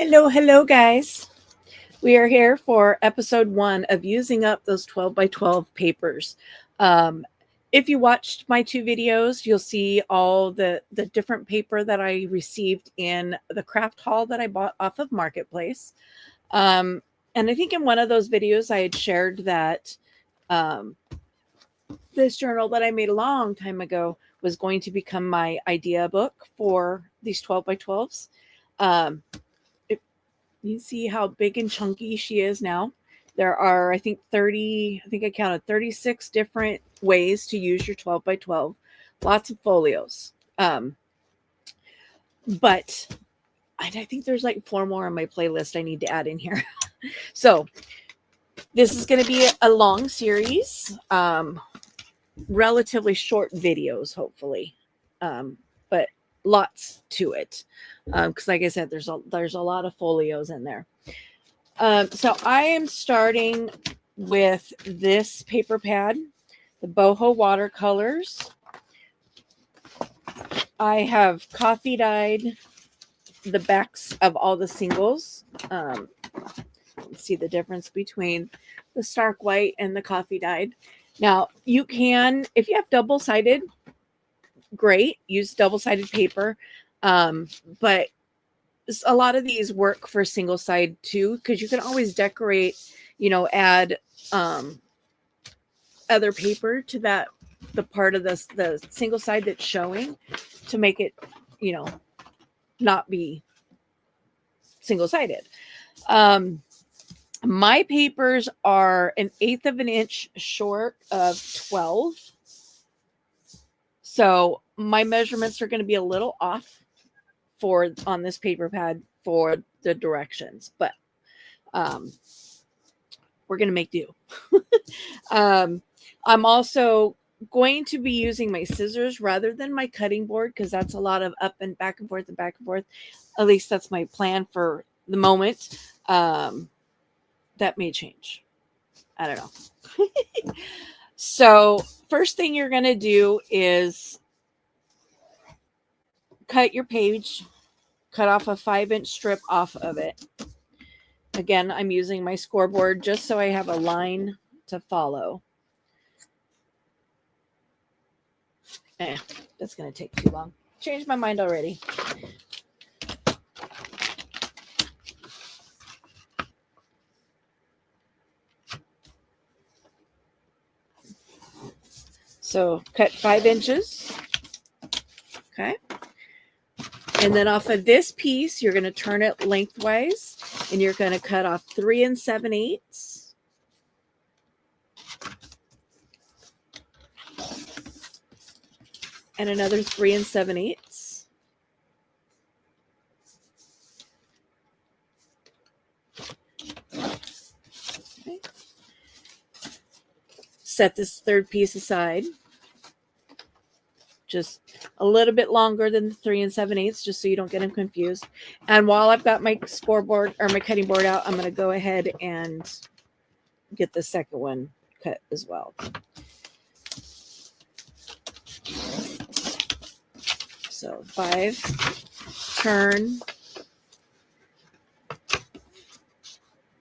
Hello, guys. We are here for episode 1 of using up those 12 by 12 papers. Um, if you watched my 2 videos, you'll see all the different paper that I received in the craft haul that I bought off of Marketplace. Um, and I think in one of those videos, I had shared that um, this journal that I made a long time ago was going to become my idea book for these 12 by 12s. Um, You see how big and chunky she is now. There are, I think, I counted 36 different ways to use your 12 by 12. Lots of folios. But I think there's like 4 more on my playlist I need to add in here. So this is going to be a long series, relatively short videos, hopefully. But lots to it. Because like I said, there's a lot of folios in there. So I am starting with this paper pad, the Boho watercolors. I have coffee dyed the backs of all the singles. See the difference between the stark white and the coffee dyed. Now you can, if you have double-sided, great, use double-sided paper. But a lot of these work for single side too, because you can always decorate, add other paper to the part of the single side that's showing to make it, you know, not be single sided. My papers are 1/8 of an inch short of 12. So my measurements are going to be a little off on this paper pad for the directions, but we're going to make do. I'm also going to be using my scissors rather than my cutting board because that's a lot of up and back and forth and back and forth. At least that's my plan for the moment. That may change. I don't know. So first thing you're going to do is cut your page, cut off a 5-inch strip off of it. Again, I'm using my scoreboard just so I have a line to follow. That's going to take too long. Changed my mind already. So cut 5 inches. Okay. And then off of this piece, you're going to turn it lengthwise and you're going to cut off 3 7/8. And another 3 7/8. Okay. Set this third piece aside. Just a little bit longer than the 3 7/8, just so you don't get them confused. And while I've got my scoreboard or my cutting board out, I'm going to go ahead and get the second one cut as well. So 5, turn,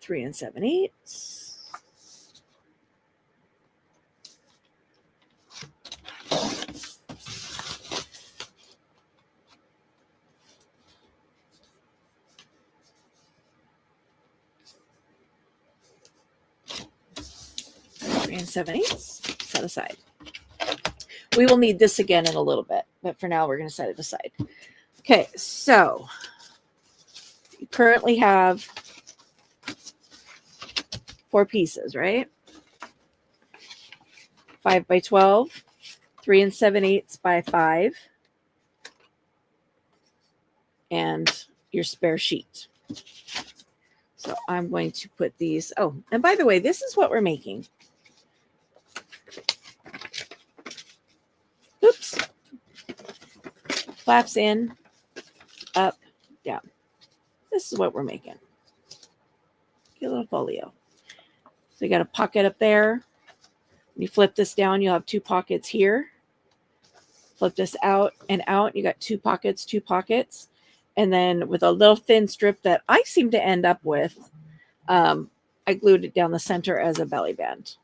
3 7/8. And 7/8, set aside. We will need this again in a little bit, but for now we're going to set it aside. Okay, so you currently have 4 pieces, right? 5 by 12, 3 7/8 by 5, and your spare sheet. So I'm going to put these. Oh, and by the way, this is what we're making. Oops. Flaps in, up, down. This is what we're making. Get a little folio. So you got a pocket up there. When you flip this down, you'll have 2 pockets here. Flip this out and out. You got 2 pockets, 2 pockets. And then with a little thin strip that I seem to end up with, I glued it down the center as a belly band.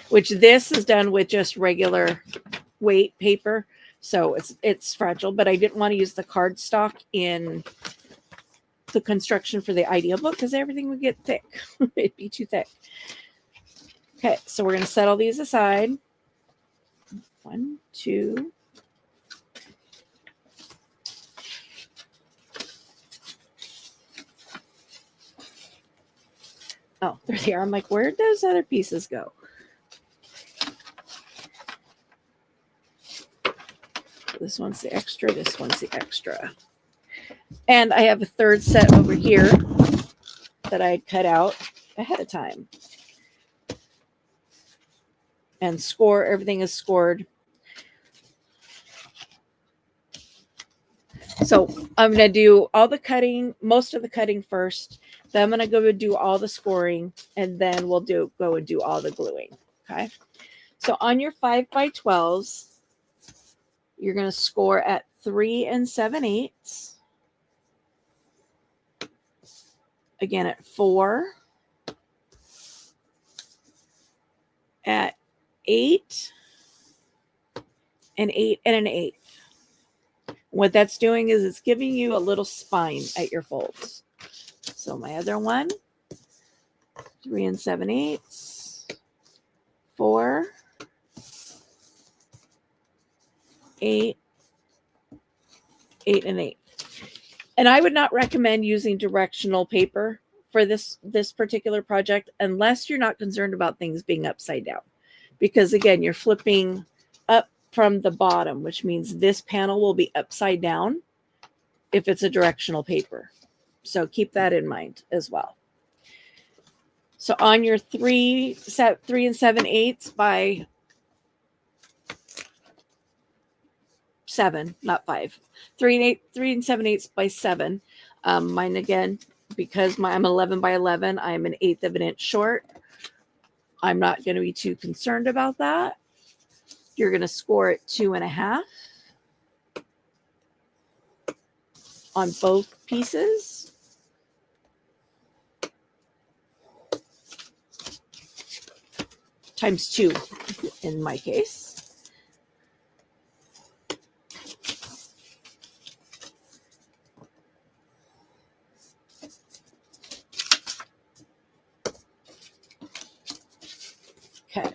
Which this is done with just regular weight paper, so it's fragile. But I didn't want to use the cardstock in the construction for the idea book because everything would get thick. It'd be too thick. Okay, so we're going to set all these aside. 1, 2. Oh, there they are. I'm like, where'd those other pieces go? This one's the extra. This one's the extra. And I have a third set over here that I had cut out ahead of time. And score, everything is scored. So I'm going to do all the cutting, most of the cutting first. Then I'm going to go do all the scoring, and then we'll go and do all the gluing. Okay. So on your 5x12s, you're going to score at 3 7/8. Again at 4, at 8, and 8 1/8. What that's doing is it's giving you a little spine at your folds. So my other one, 3 7/8, 4, 8, 8 1/8. And I would not recommend using directional paper for this particular project unless you're not concerned about things being upside down. Because again, you're flipping up from the bottom, which means this panel will be upside down if it's a directional paper. So keep that in mind as well. So on your 3 7/8 by 7, not 5. 3 7/8 by 7. Mine again, because I'm 11 by 11, I'm an 1/8 of an inch short. I'm not going to be too concerned about that. You're going to score at 2.5 on both pieces. Times 2 in my case. Okay.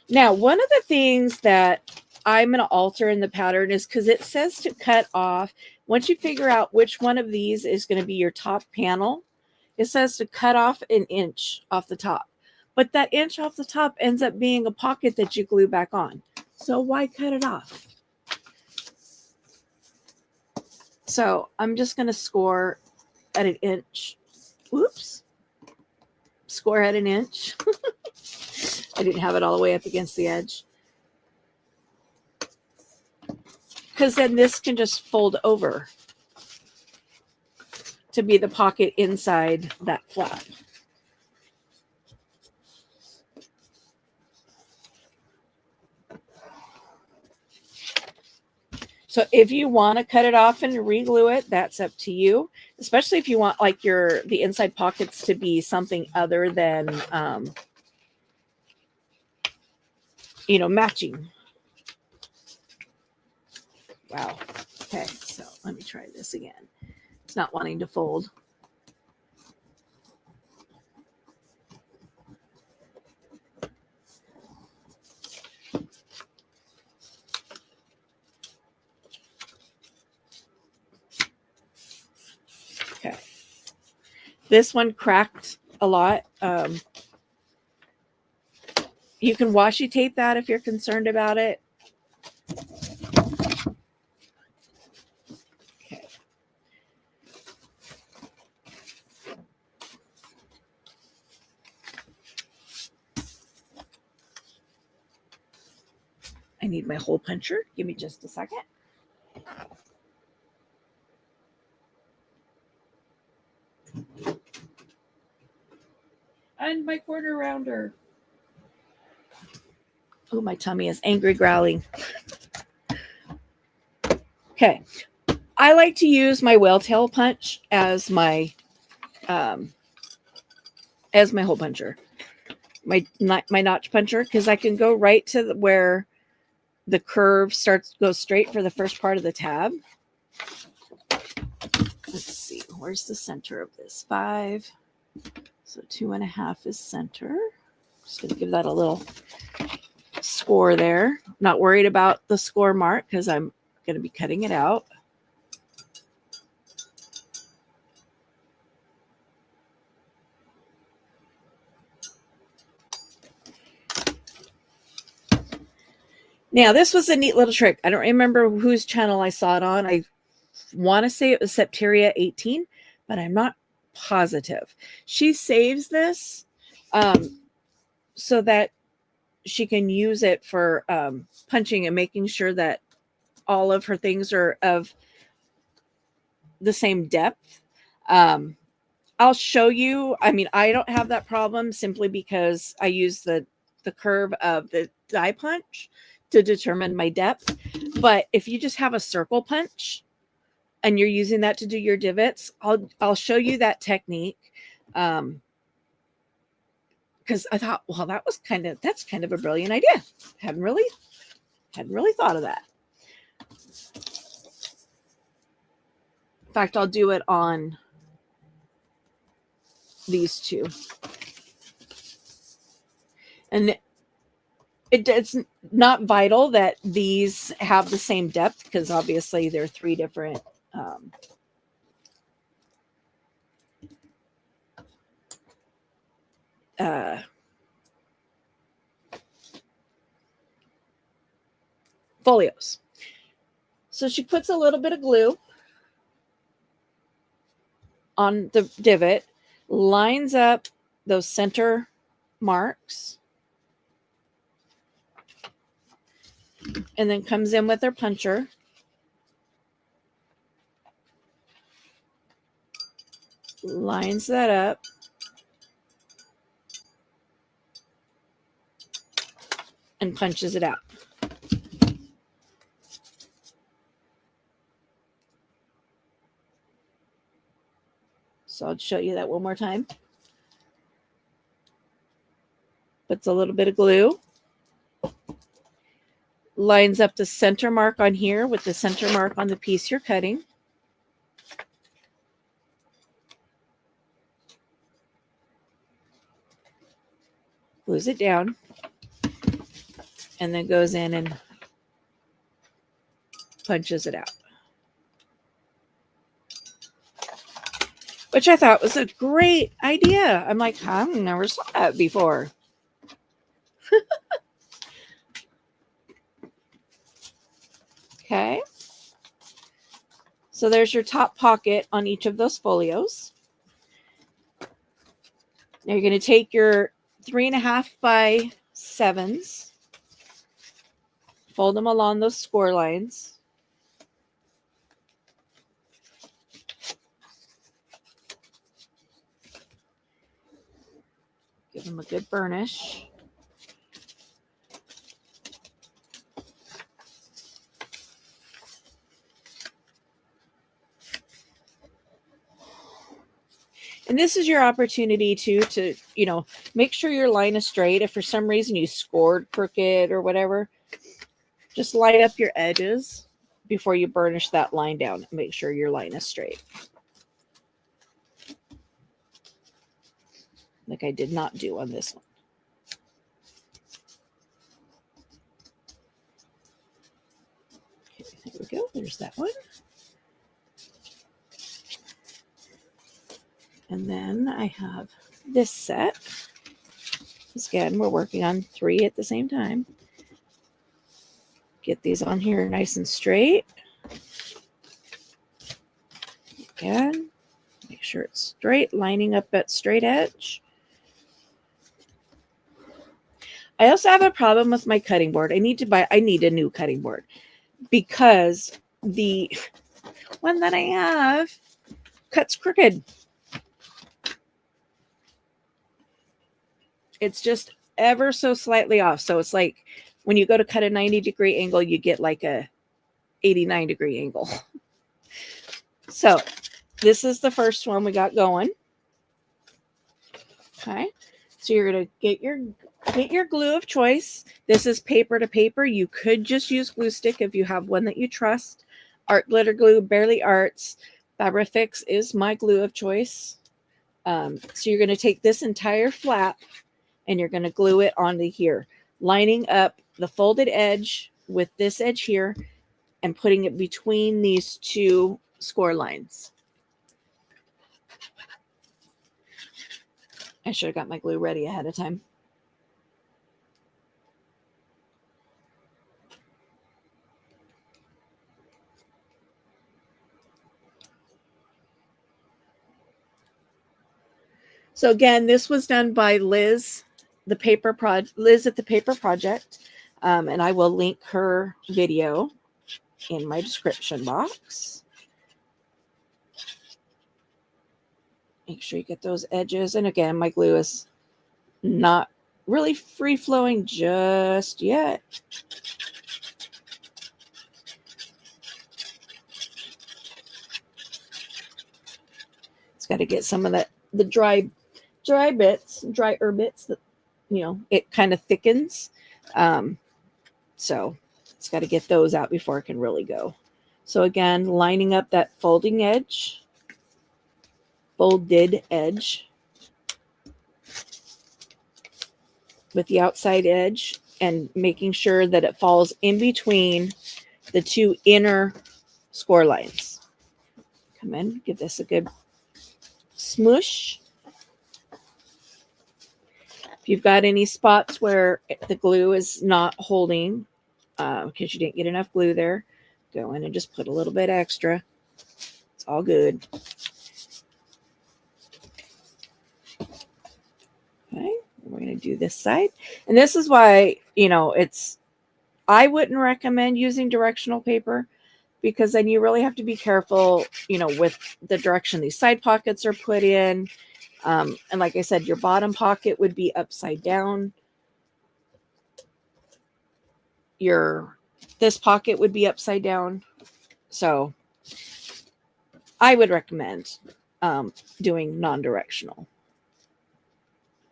Now, one of the things that I'm going to alter in the pattern is because it says to cut off. Once you figure out which one of these is going to be your top panel, it says to cut off 1 inch off the top. But that inch off the top ends up being a pocket that you glue back on. So why cut it off? So I'm just going to score at 1 inch. Oops. Score at 1 inch. I didn't have it all the way up against the edge. Because then this can just fold over to be the pocket inside that flap. So if you want to cut it off and reglue it, that's up to you. Especially if you want like the inside pockets to be something other than matching. Wow. Okay, so let me try this again. It's not wanting to fold. Okay. This one cracked a lot. You can washi tape that if you're concerned about it. Okay. I need my hole puncher. Give me just a second. And my quarter rounder. Oh, my tummy is angry growling. Okay. I like to use my whale tail punch as my hole puncher, my notch puncher, because I can go right to where the curve goes straight for the first part of the tab. Let's see, where's the center of this? 5. So 2.5 is center. Just gonna give that a little score there. Not worried about the score mark because I'm gonna be cutting it out. Now, this was a neat little trick. I don't remember whose channel I saw it on. I want to say it was Septeria 18, but I'm not positive. She saves this so that she can use it for punching and making sure that all of her things are of the same depth. I'll show you. I mean, I don't have that problem simply because I use the curve of the die punch to determine my depth. But if you just have a circle punch and you're using that to do your divots, I'll show you that technique. Because I thought, well, that's kind of a brilliant idea. Hadn't really thought of that. In fact, I'll do it on these two. And it's not vital that these have the same depth because obviously they're 3 different folios. So she puts a little bit of glue on the divot, lines up those center marks, and then comes in with her puncher. Lines that up. And punches it out. So I'll show you that one more time. Puts a little bit of glue. Lines up the center mark on here with the center mark on the piece you're cutting. Glues it down. And then goes in and punches it out. Which I thought was a great idea. I'm like, I've never saw that before. Okay. So there's your top pocket on each of those folios. Now you're going to take your 3.5 by 7s. Fold them along those score lines. Give them a good burnish. And this is your opportunity to make sure your line is straight. If for some reason you scored crooked or whatever, just line up your edges before you burnish that line down. Make sure your line is straight. Like I did not do on this one. Okay, there we go. There's that one. And then I have this set. Again, we're working on 3 at the same time. Get these on here nice and straight. Again, make sure it's straight, lining up at straight edge. I also have a problem with my cutting board. I need a new cutting board because the one that I have cuts crooked. It's just ever so slightly off. So it's like when you go to cut a 90-degree angle, you get like a 89-degree angle. So this is the first one we got going. Okay, so you're gonna get your glue of choice. This is paper to paper. You could just use glue stick if you have one that you trust. Art glitter glue, Bearly Arts. Fabrifix is my glue of choice. So you're going to take this entire flap and you're going to glue it onto here, lining up the folded edge with this edge here and putting it between these two score lines. I should have got my glue ready ahead of time. So again, this was done by Liz, Liz at the Paper Project, and I will link her video in my description box. Make sure you get those edges. And again, my glue is not really free flowing just yet. It's got to get some of the drier bits that, it kind of thickens. So it's got to get those out before it can really go. So again, lining up that folded edge with the outside edge and making sure that it falls in between the two inner score lines. Come in, give this a good smoosh. If you've got any spots where the glue is not holding because you didn't get enough glue there, go in and just put a little bit extra. It's all good. Okay, we're going to do this side. And this is why, I wouldn't recommend using directional paper because then you really have to be careful, with the direction these side pockets are put in. And like I said, your bottom pocket would be upside down. This pocket would be upside down. So I would recommend doing non-directional.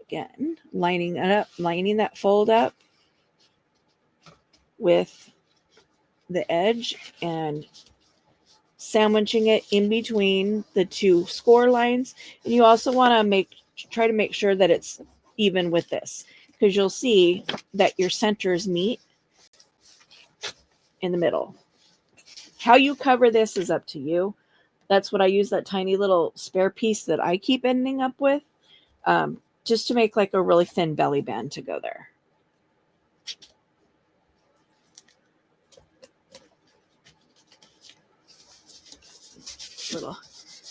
Again, lining that fold up with the edge and sandwiching it in between the two score lines. And you also want to try to make sure that it's even with this, because you'll see that your centers meet in the middle. How you cover this is up to you. That's what I use, that tiny little spare piece that I keep ending up with, just to make like a really thin belly band to go there.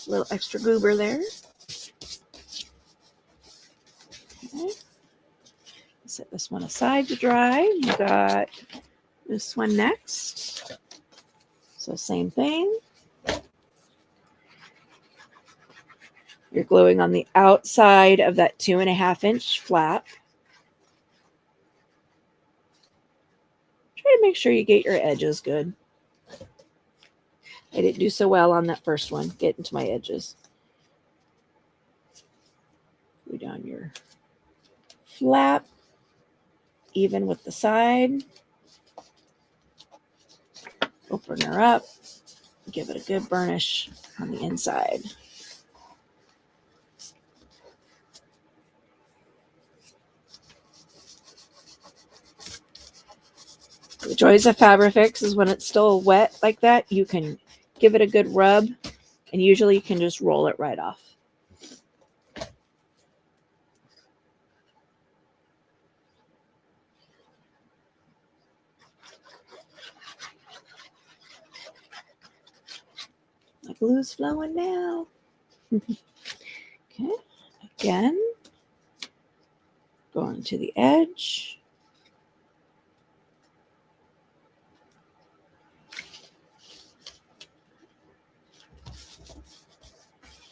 Little extra goober there. Okay. Set this one aside to dry. You got this one next. So same thing. You're gluing on the outside of that 2.5-inch flap. Try to make sure you get your edges good. I didn't do so well on that first one, getting to my edges. Glue down your flap, even with the side. Open her up. Give it a good burnish on the inside. The joys of Fabrifix is when it's still wet like that, you can give it a good rub, and usually you can just roll it right off. My glue's flowing now. Okay, again, going to the edge.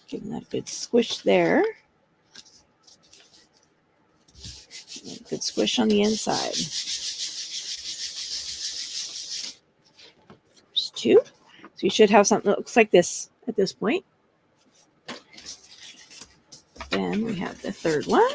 Giving that a good squish there. And a good squish on the inside. two. So you should have something that looks like this at this point. Then we have the third one.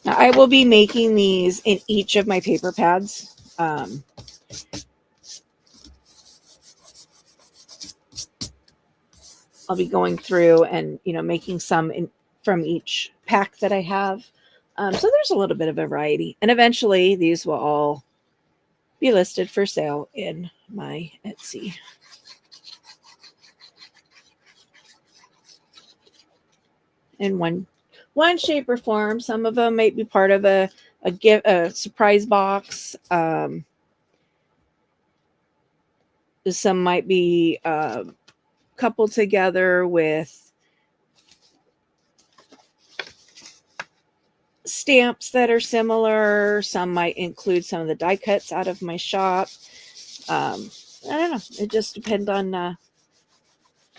Now, I will be making these in each of my paper pads. I'll be going through and, making some from each pack that I have. So there's a little bit of a variety. And eventually these will all be listed for sale in my Etsy. In one shape or form. Some of them might be part of a surprise box. Some might be coupled together with stamps that are similar. Some might include some of the die cuts out of my shop. I don't know. It just depends on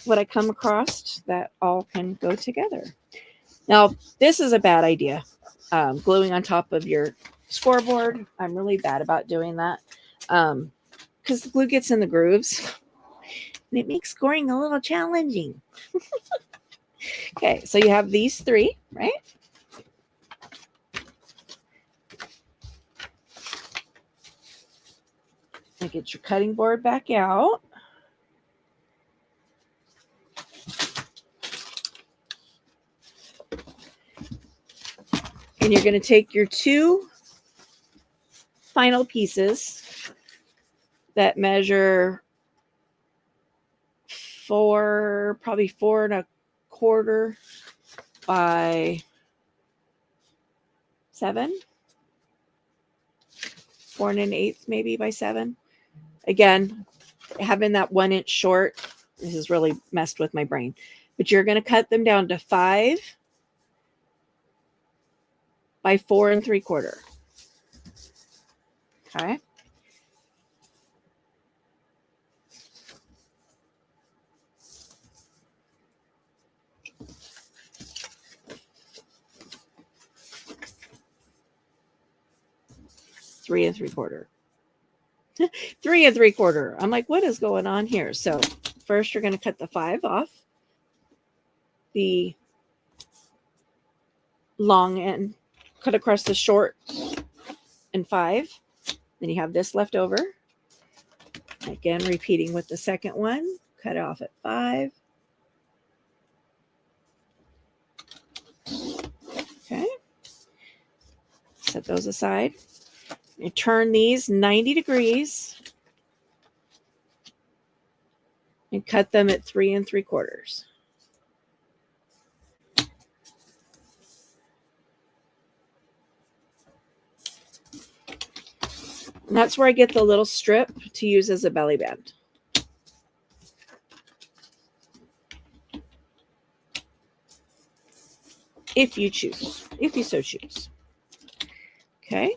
what I come across that all can go together. Now, this is a bad idea. Gluing on top of your scoreboard. I'm really bad about doing that because the glue gets in the grooves and it makes scoring a little challenging. Okay, so you have these three, right? And get your cutting board back out. And you're going to take your two final pieces that measure probably 4 1/4 by 7, 4 1/8 maybe by 7. Again, having that 1 inch short, this has really messed with my brain. But you're going to cut them down to 5 by 4 3/4. Okay. Three 3/4. 3 3/4. I'm like, what is going on here? So first you're going to cut the 5 off the long end, cut across the short and 5. Then you have this left over. Again, repeating with the second one. Cut it off at 5. Okay. Set those aside. You turn these 90 degrees and cut them at 3 3/4. And that's where I get the little strip to use as a belly band. If you choose, if you so choose. Okay.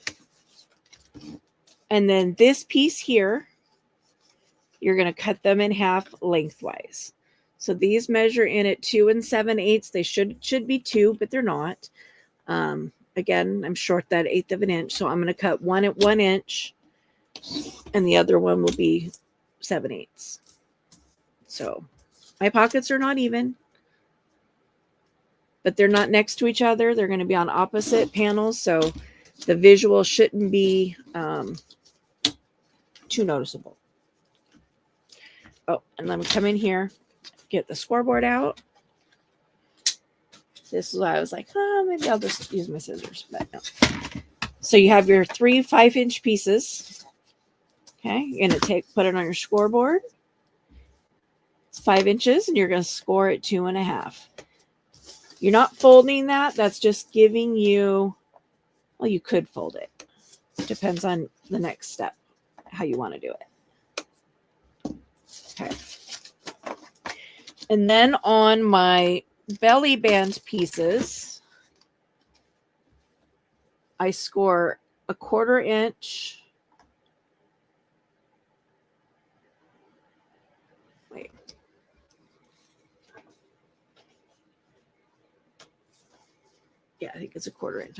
And then this piece here, you're going to cut them in half lengthwise. So these measure in at 2 7/8. They should be 2, but they're not. Again, I'm short that 1/8 of an inch. So I'm going to cut one at 1 inch and the other one will be 7/8. So my pockets are not even, but they're not next to each other. They're going to be on opposite panels. So the visual shouldn't be too noticeable. Oh, and let me come in here, get the scoreboard out. This is why I was like, maybe I'll just use my scissors, but no. So you have your 3 5-inch pieces. Okay, you're going to put it on your scoreboard. It's 5 inches, and you're going to score at 2.5. You're not folding that. That's just giving you, well, you could fold it. Depends on the next step, how you want to do it. And then on my belly band pieces, I score a 1/4 inch. Wait. Yeah, I think it's a 1/4 inch.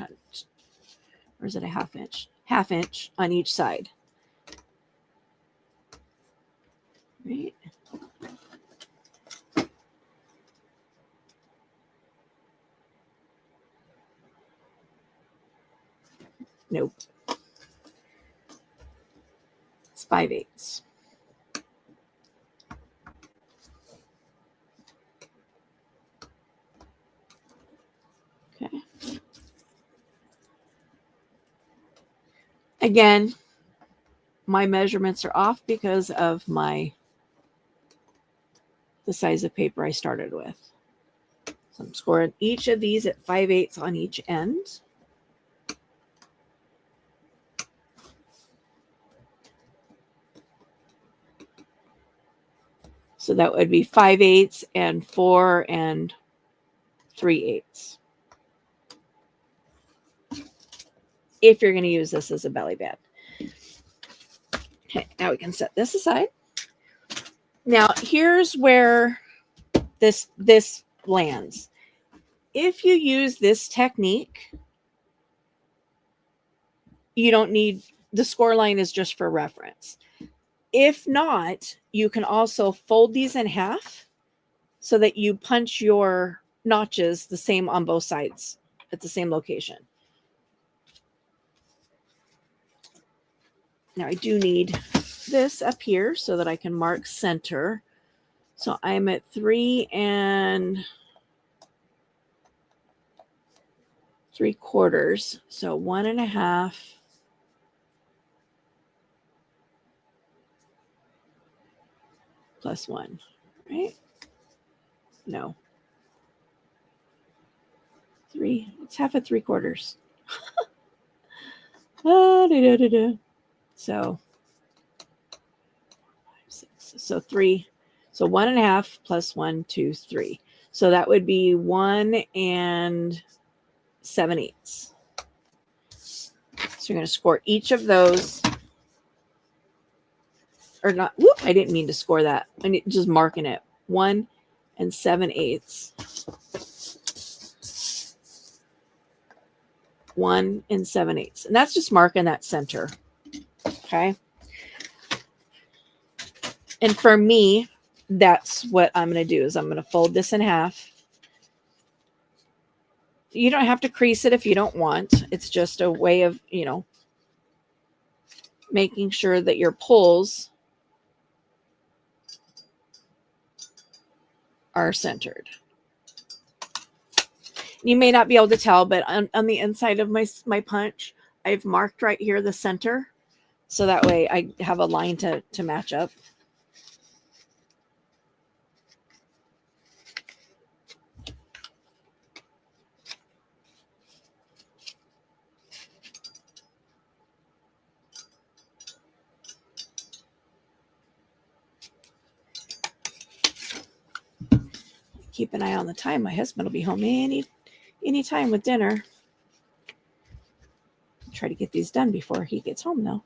Or is it a 1/2 inch? 1/2 inch on each side. Right. Nope. It's 5/8. Okay. Again, my measurements are off because of the size of paper I started with. So I'm scoring each of these at 5/8 on each end. So that would be 5/8 and 4 3/8. If you're going to use this as a belly band. Okay, now we can set this aside. Now here's where this lands. If you use this technique, you don't need, the score line is just for reference. If not, you can also fold these in half so that you punch your notches the same on both sides at the same location. Now I do need this up here so that I can mark center. So I'm at 3 3/4. So 1 1/2 plus 1, right? No. 3. It's 1/2 3/4. So 6. So 3. So 1 1/2 plus 1, 2, 3. So that would be 1 7/8. So you're going to score each of those. Or not. Whoop, I didn't mean to score that. I'm just marking it. 1 7/8. 1 7/8. And that's just marking that center. Okay. And for me, that's what I'm going to do is I'm going to fold this in half. You don't have to crease it if you don't want. It's just a way of, making sure that your pulls are centered. You may not be able to tell, but on the inside of my punch, I've marked right here the center. So that way I have a line to match up. Keep an eye on the time. My husband will be home any time with dinner. Try to get these done before he gets home, though.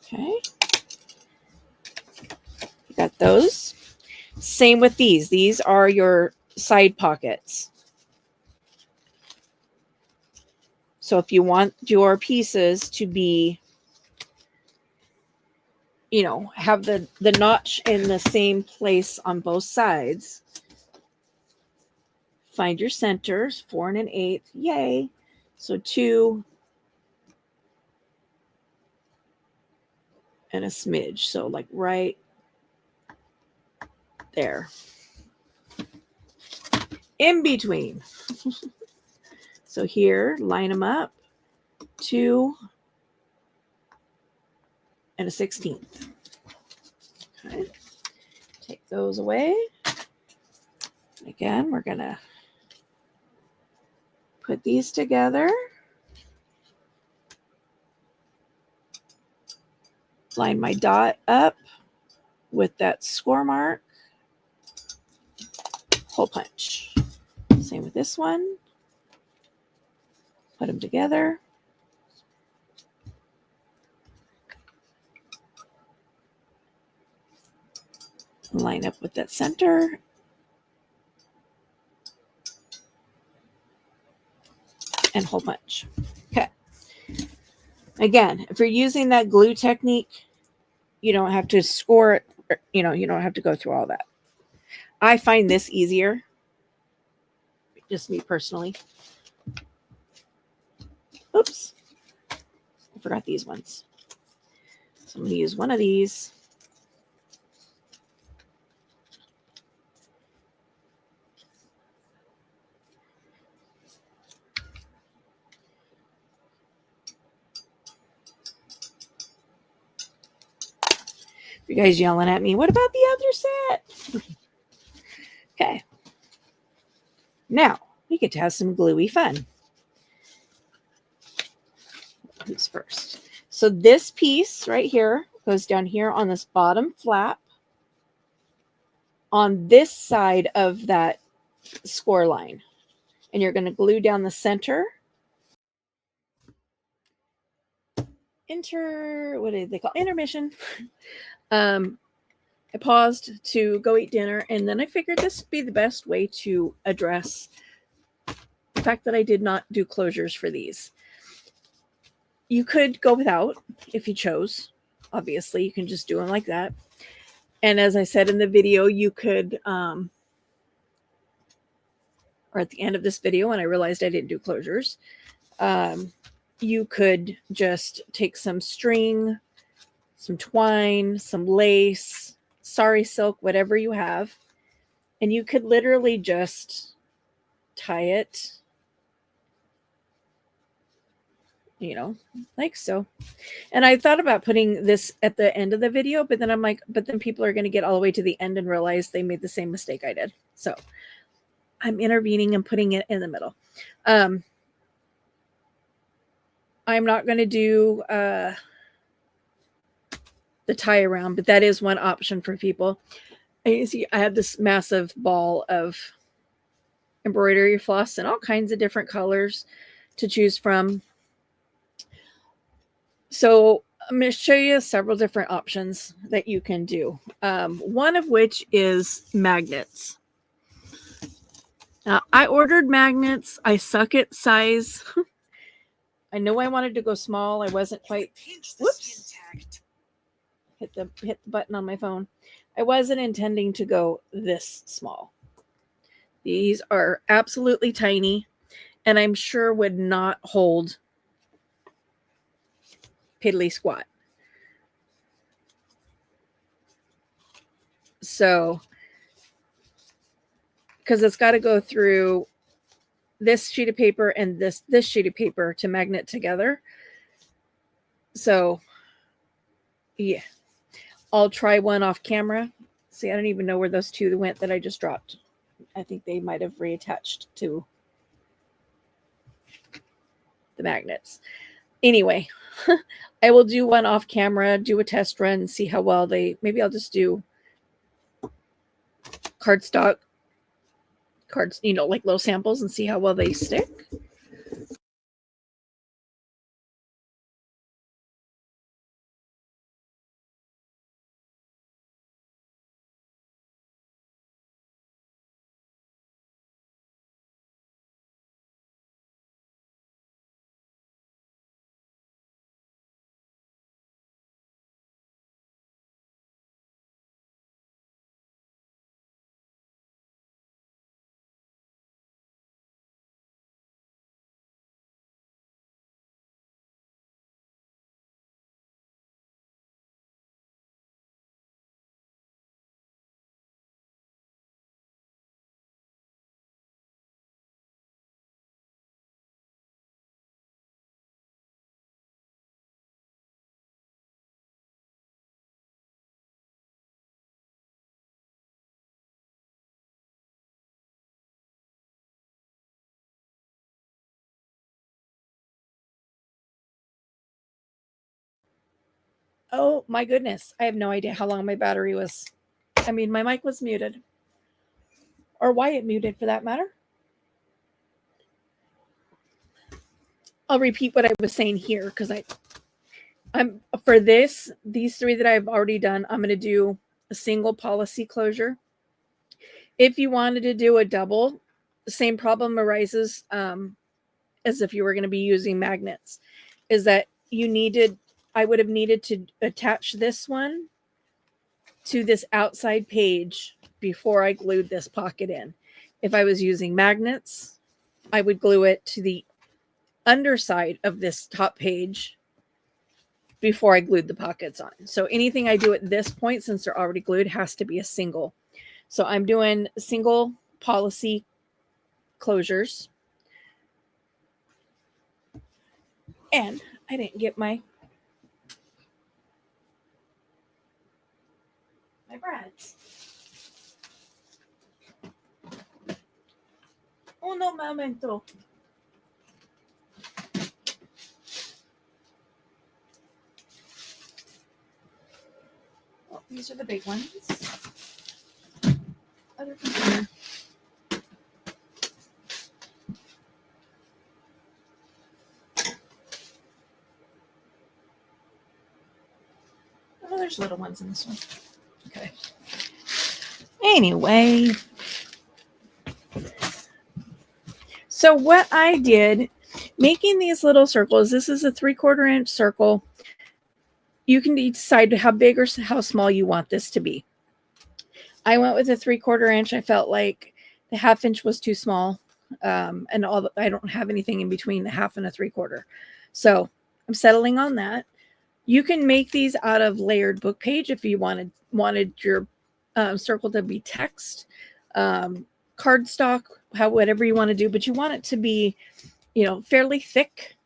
Okay. Got those. Same with these. These are your side pockets. So if you want your pieces to be, have the notch in the same place on both sides, find your centers, 4 1/8. Yay. So 2 and a smidge. So like right there. In between. So here, line them up. 2 and a 16th. Okay. Take those away. Again, we're going to put these together. Line my dot up. with that score mark, hole punch. Same with this one. Put them together. Line up with that center. And hole punch. Okay. Again, if you're using that glue technique, you don't have to score it. You don't have to go through all that. I find this easier. Just me personally. Oops. I forgot these ones. So I'm going to use one of these. You guys yelling at me, what about the other set? Okay. Now, we get to have some gluey fun. Who's first? So this piece right here goes down here on this bottom flap on this side of that score line. And you're going to glue down the center. What did they call intermission? I paused to go eat dinner, and then I figured this would be the best way to address the fact that I did not do closures for these. You could go without if you chose. Obviously, you can just do them like that. And as I said in the video, you could, or at the end of this video, when I realized I didn't do closures, you could just take some string, some twine, some lace, sari silk, whatever you have, and you could literally just tie it, like so. And I thought about putting this at the end of the video, but then I'm like, but then people are going to get all the way to the end and realize they made the same mistake I did. So I'm intervening and putting it in the middle. I'm not going to do the tie around, but that is one option for people. You see, I have this massive ball of embroidery floss in all kinds of different colors to choose from. So I'm going to show you several different options that you can do. One of which is magnets. Now, I ordered magnets. I suck at size. I know I wanted to go small. I wasn't quite. Whoops. Hit the button on my phone. I wasn't intending to go this small. These are absolutely tiny, and I'm sure would not hold piddly squat. So, because it's got to go through this sheet of paper and this sheet of paper to magnet together. So, yeah, I'll try one off camera. See, I don't even know where those two went that I just dropped. I think they might have reattached to the magnets. Anyway, I will do one off camera, do a test run, see how well maybe I'll just do cardstock cards, like low samples, and see how well they stick. Oh my goodness. I have no idea how long my battery was. I mean, my mic was muted. Or why it muted for that matter. I'll repeat what I was saying here because I'm for these three that I've already done, I'm going to do a single policy closure. If you wanted to do a double, the same problem arises as if you were going to be using magnets, is that I would have needed to attach this one to this outside page before I glued this pocket in. If I was using magnets, I would glue it to the underside of this top page before I glued the pockets on. So anything I do at this point, since they're already glued, has to be a single. So I'm doing single policy closures. And I didn't get my brads. Uno momento. Oh, these are the big ones. Other container. Oh, there's little ones in this one. Okay. Anyway. So what I did, making these little circles, this is a 3/4 inch circle. You can decide how big or how small you want this to be. I went with a 3/4 inch. I felt like the 1/2 inch was too small. And I don't have anything in between the 1/2 and a 3/4. So I'm settling on that. You can make these out of layered book page if you wanted your circle to be text, cardstock, whatever you want to do, but you want it to be, fairly thick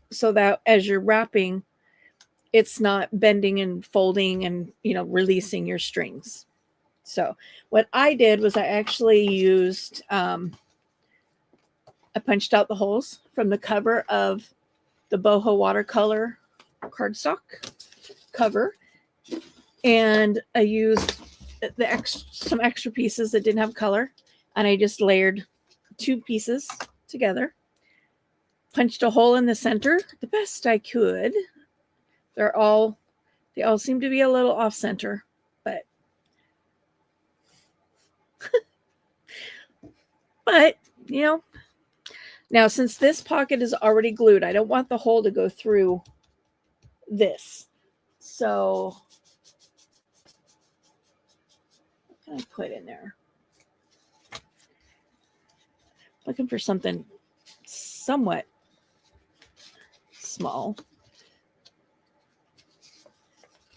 so that as you're wrapping, it's not bending and folding and, releasing your strings. So what I did was I actually used, I punched out the holes from the cover of the Boho watercolor cardstock cover, and I used some extra pieces that didn't have color, and I just layered 2 pieces together, punched a hole in the center the best I could. They all seem to be a little off center, but now since this pocket is already glued, I don't want the hole to go through this. So what can I put in there? Looking for something somewhat small.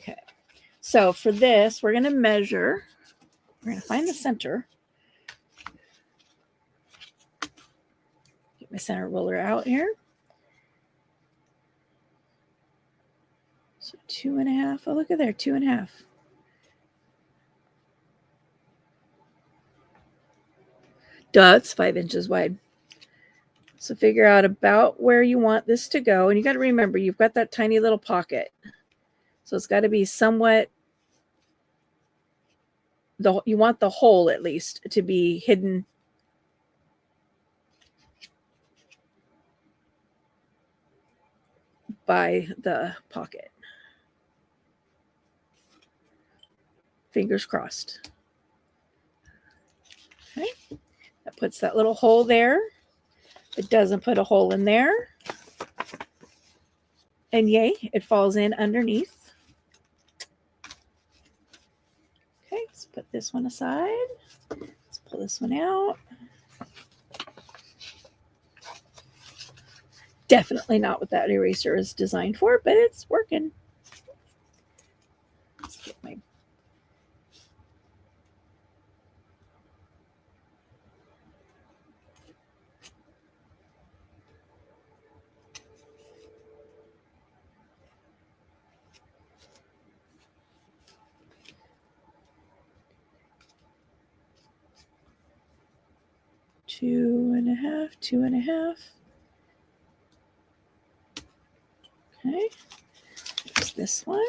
Okay. So for this, we're going to measure. We're going to find the center. Get my center ruler out here. So 2.5. Oh, look at there, 2.5. Duh, it's 5 inches wide. So figure out about where you want this to go. And you got to remember, you've got that tiny little pocket. So it's got to be somewhat, you want the hole at least to be hidden by the pocket. Fingers crossed. Okay. That puts that little hole there. It doesn't put a hole in there. And yay, it falls in underneath. Okay, let's put this one aside. Let's pull this one out. Definitely not what that eraser is designed for, but it's working. Let's get my two and a half. Okay. There's this one.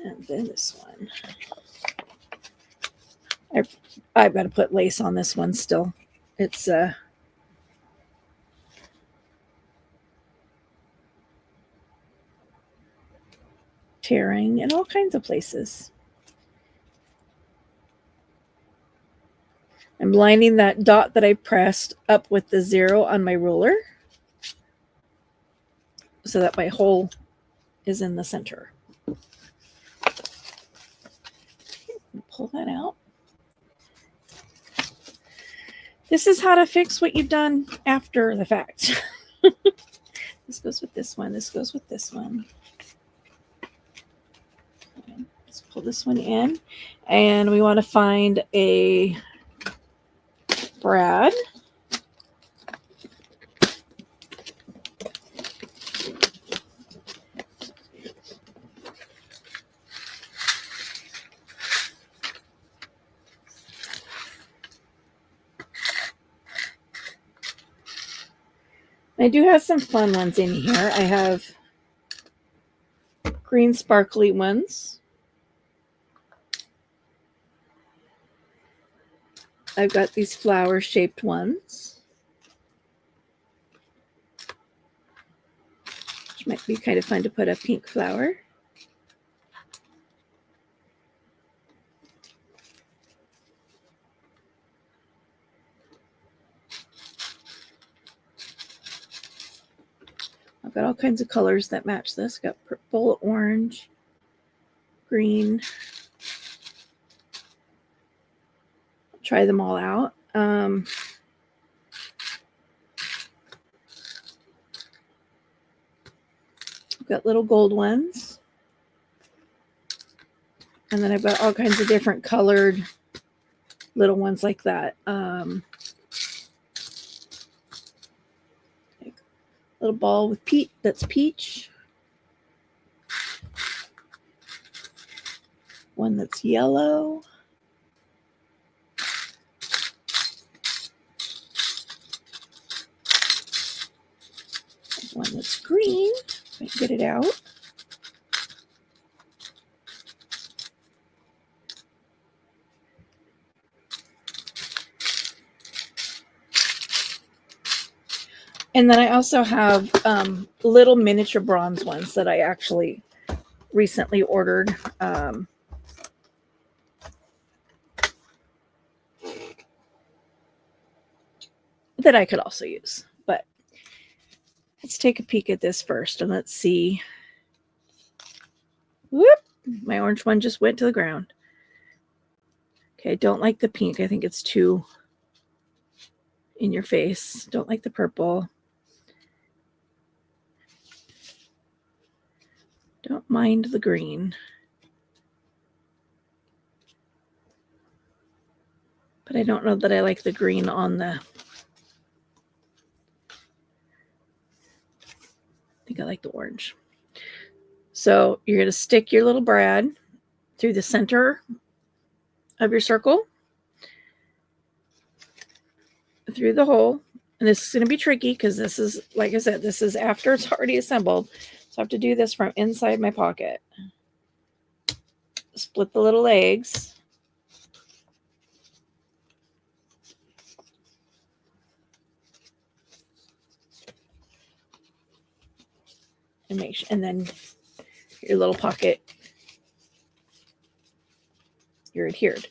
And then this one. I've got to put lace on this one still. It's tearing in all kinds of places. I'm lining that dot that I pressed up with the 0 on my ruler so that my hole is in the center. Pull that out. This is how to fix what you've done after the fact. This goes with this one. This goes with this one. Let's pull this one in. And we want to find a brad. I do have some fun ones in here. I have green sparkly ones. I've got these flower shaped ones, which might be kind of fun to put a pink flower. I've got all kinds of colors that match this. Got purple, orange, green. I'll try them all out. I've got little gold ones. And then I've got all kinds of different colored little ones like that. Little ball with that's peach. One that's yellow. One that's green. Let me get it out. And then I also have little miniature bronze ones that I actually recently ordered. That I could also use. But let's take a peek at this first and let's see. Whoop! My orange one just went to the ground. Okay, I don't like the pink. I think it's too in your face. Don't like the purple. Don't mind the green. But I don't know that I like the green on the... I think I like the orange. So you're going to stick your little brad through the center of your circle, through the hole. And this is going to be tricky because this is, like I said, this is after it's already assembled. So I have to do this from inside my pocket. Split the little legs. And make sure, and then your little pocket, you're adhered.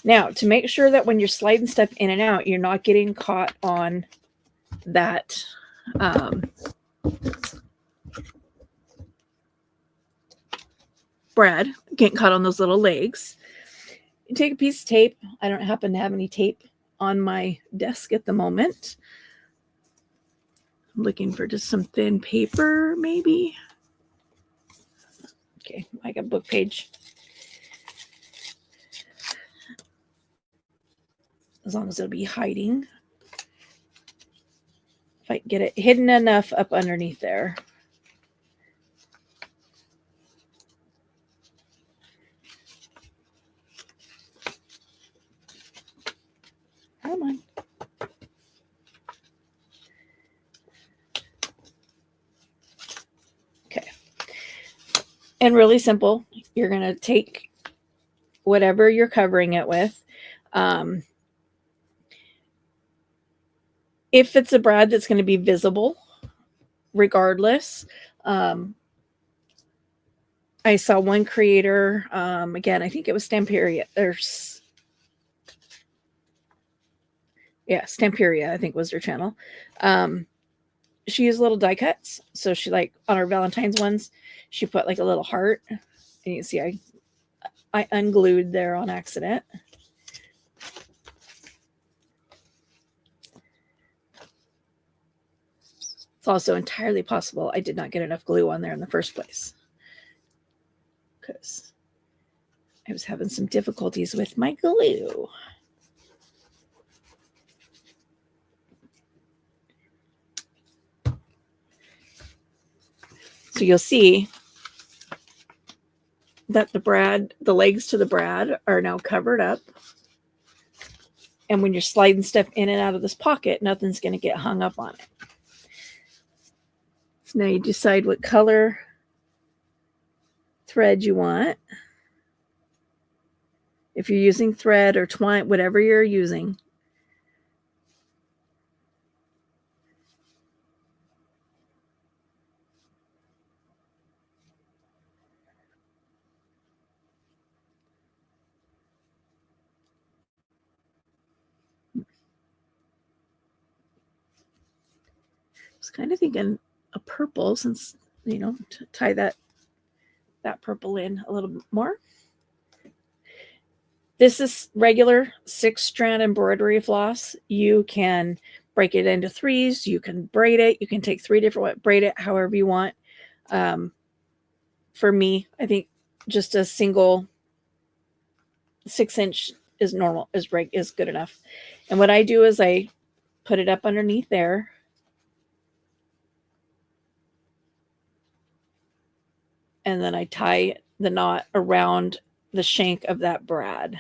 Now, to make sure that when you're sliding stuff in and out, you're not getting caught on that brad, getting caught on those little legs. You take a piece of tape. I don't happen to have any tape on my desk at the moment. I'm looking for just some thin paper, maybe. Okay, like a book page. As long as it'll be hiding. If I can get it hidden enough up underneath there. Come on. Okay. And really simple. You're going to take whatever you're covering it with. If it's a brad that's going to be visible, regardless, I saw one creator, again, I think it was Stamperia. Stamperia, I think was her channel. She used little die cuts. So she, like, on her Valentine's ones, she put like a little heart. And you can see I unglued there on accident. It's also entirely possible I did not get enough glue on there in the first place, because I was having some difficulties with my glue. So you'll see that the legs to the brad are now covered up. And when you're sliding stuff in and out of this pocket, nothing's going to get hung up on it. So now you decide what color thread you want. If you're using thread or twine, whatever you're using. I was kind of thinking a purple, since, to tie that purple in a little bit more. This is regular 6-strand embroidery floss. You can break it into 3s. You can braid it. You can take 3 different, braid it however you want. For me, I think just a single 6-inch is normal, is good enough. And what I do is I put it up underneath there. And then I tie the knot around the shank of that brad.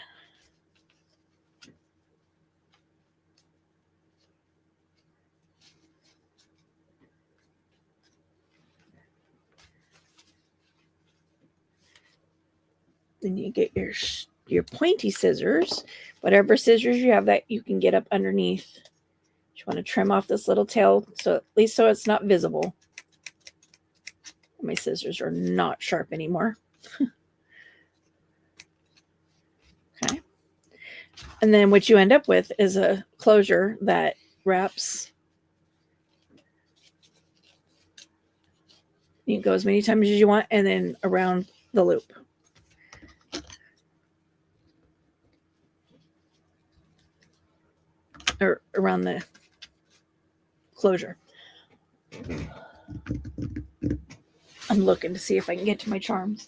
Then you get your pointy scissors, whatever scissors you have that you can get up underneath. You want to trim off this little tail, so at least so it's not visible. My scissors are not sharp anymore. Okay. And then what you end up with is a closure that wraps. You can go as many times as you want, and then around the loop. Or around the closure. I'm looking to see if I can get to my charms.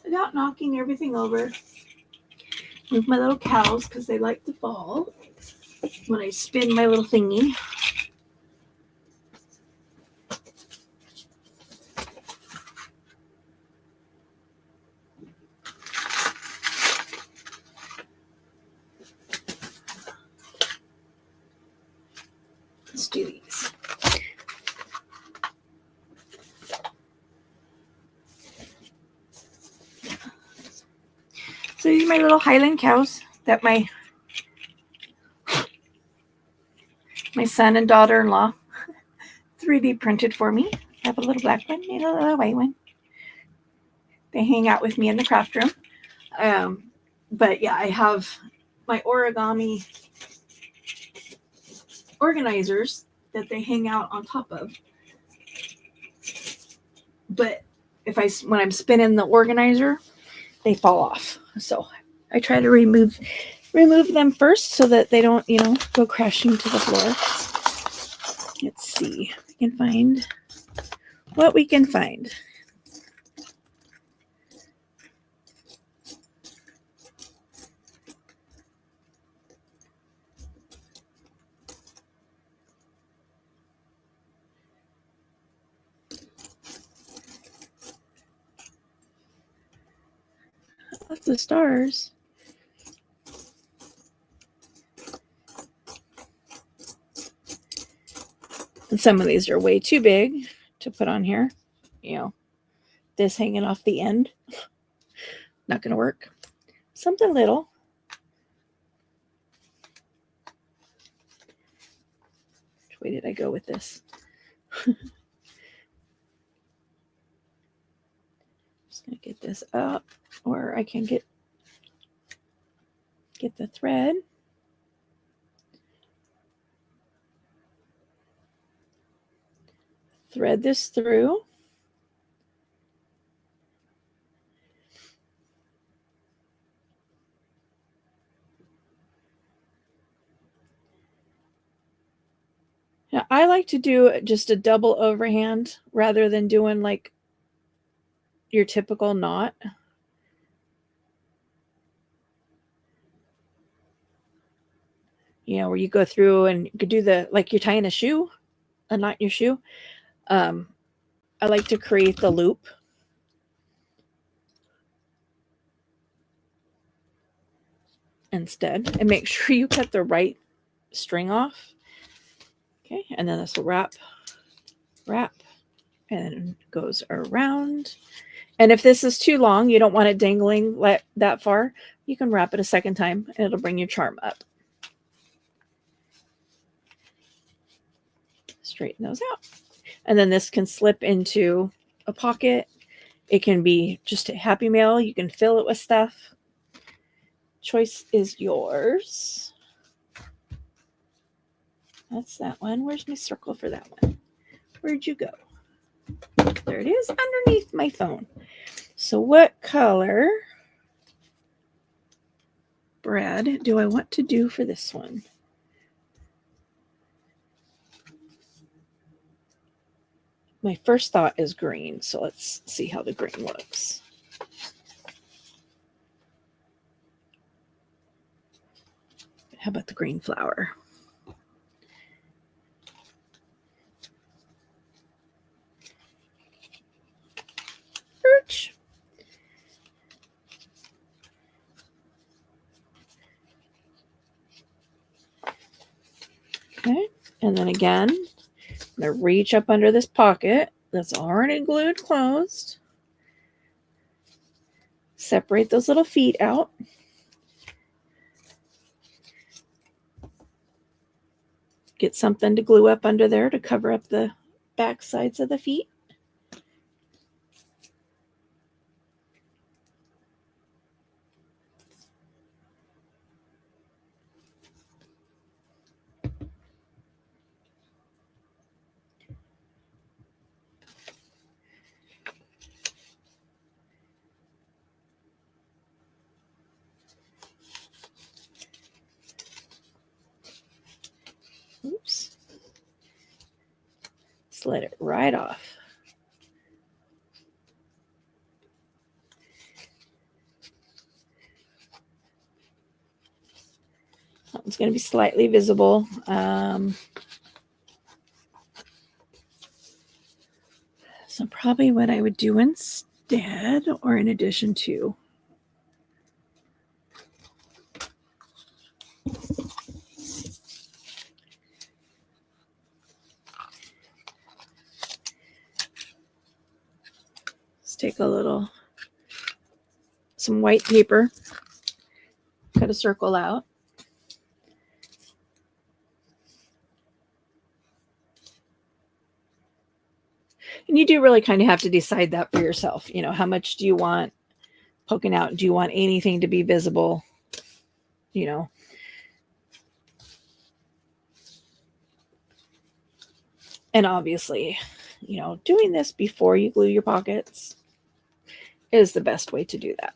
Without knocking everything over. Move my little cows because they like to fall when I spin my little thingy. Let's do these. So these are my little Highland cows that my son and daughter-in-law 3D printed for me. I have a little black one and a little white one. They hang out with me in the craft room. But yeah, I have my origami organizers that they hang out on top of. But when I'm spinning the organizer, they fall off. So I try to remove them first so that they don't, go crashing to the floor. Let's see if we can find what we can find. Lots of stars. And some of these are way too big to put on here. You know, this hanging off the end. Not going to work. Something little. Which way did I go with this? Just going to get this up, or I can get the thread. Thread this through. Now, I like to do just a double overhand rather than doing like your typical knot. You know, where you go through and you could do the, like you're tying a shoe, a knot in your shoe. I like to create the loop. Instead, and make sure you cut the right string off. Okay, and then this will wrap, and goes around. And if this is too long, you don't want it dangling that far, you can wrap it a second time and it'll bring your charm up. Straighten those out. And then this can slip into a pocket. It can be just a Happy Mail. You can fill it with stuff. Choice is yours. That's that one. Where's my circle for that one? Where'd you go? There it is, underneath my phone. So what color, Brad, do I want to do for this one? My first thought is green, so let's see how the green looks. How about the green flower? Birch. Okay, and then again, I'm going to reach up under this pocket that's already glued closed. Separate those little feet out. Get something to glue up under there to cover up the back sides of the feet. Oops. Slid it right off. That one's going to be slightly visible. So probably what I would do instead, or in addition to, let's take some white paper, cut a circle out. And you do really kind of have to decide that for yourself. You know, how much do you want poking out? Do you want anything to be visible? You know, and obviously, you know, doing this before you glue your pockets is the best way to do that.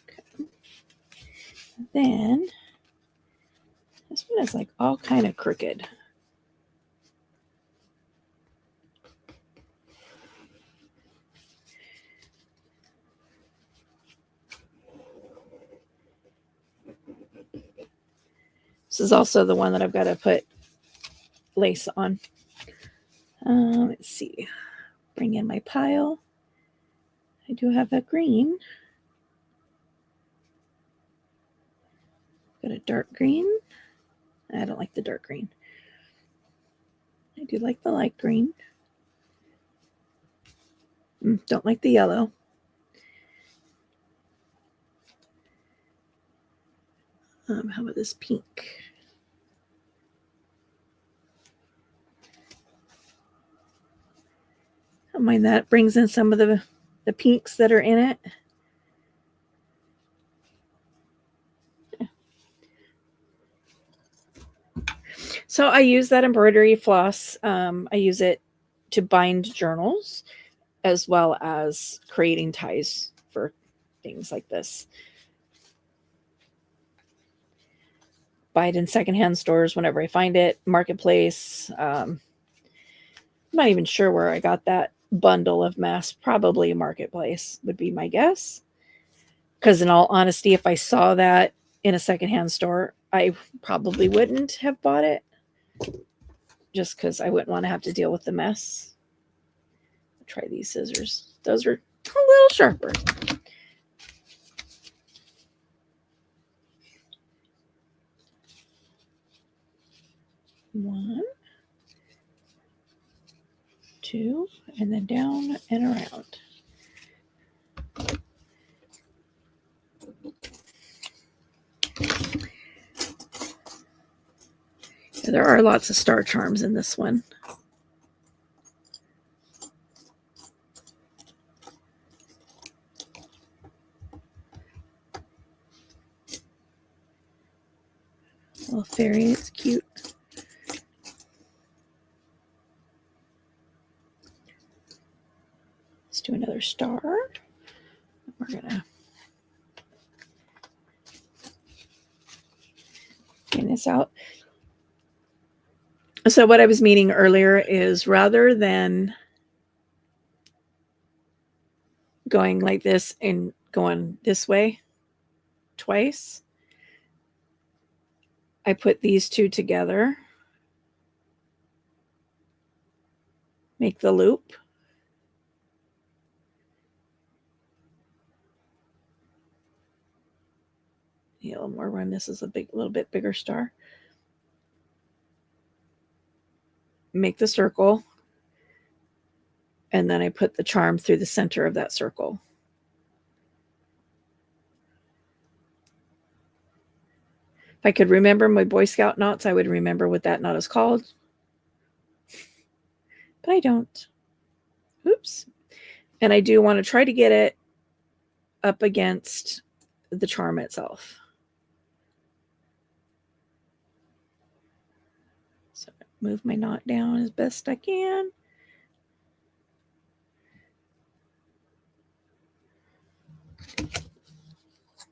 Okay. Then this one is like all kind of crooked. This is also the one that I've got to put lace on. Let's see. Bring in my pile. I do have a green. Got a dark green. I don't like the dark green. I do like the light green. Don't like the yellow. How about this pink? I don't mind that. It brings in some of the pinks that are in it. So I use that embroidery floss. I use it to bind journals as well as creating ties for things like this. Buy it in secondhand stores whenever I find it. Marketplace. I'm not even sure where I got that bundle of masks. Probably Marketplace would be my guess. Because in all honesty, if I saw that in a secondhand store, I probably wouldn't have bought it. Just because I wouldn't want to have to deal with the mess. I'll try these scissors. Those are a little sharper. One, two, and then down and around. There are lots of star charms in this one. Little fairy, it's cute. Let's do another star. We're gonna get this out. So what I was meaning earlier is rather than going like this and going this way twice, I put these two together, make the loop, a little more room. This is a little bit bigger star. Make the circle, and then I put the charm through the center of that circle. If I could remember my Boy Scout knots, I would remember what that knot is called. But I don't. Oops. And I do want to try to get it up against the charm itself. So move my knot down as best I can.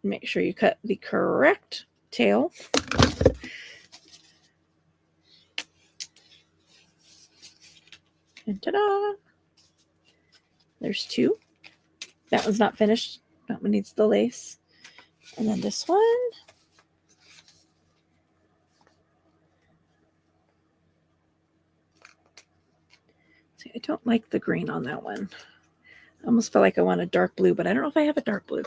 Make sure you cut the correct tail. And ta-da! There's two. That one's not finished. That one needs the lace. And then this one. See, I don't like the green on that one. I almost feel like I want a dark blue, but I don't know if I have a dark blue.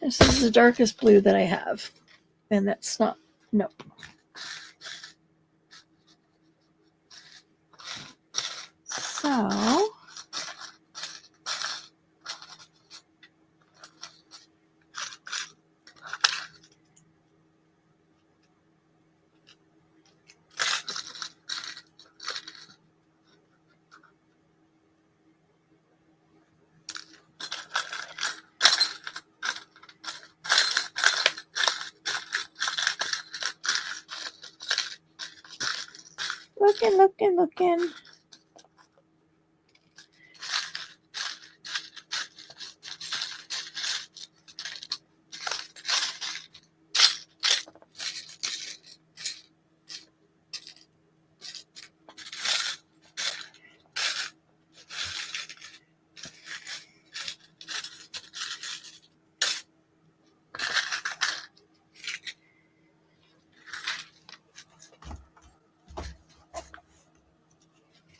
This is the darkest blue that I have. And that's not, no. So, looking.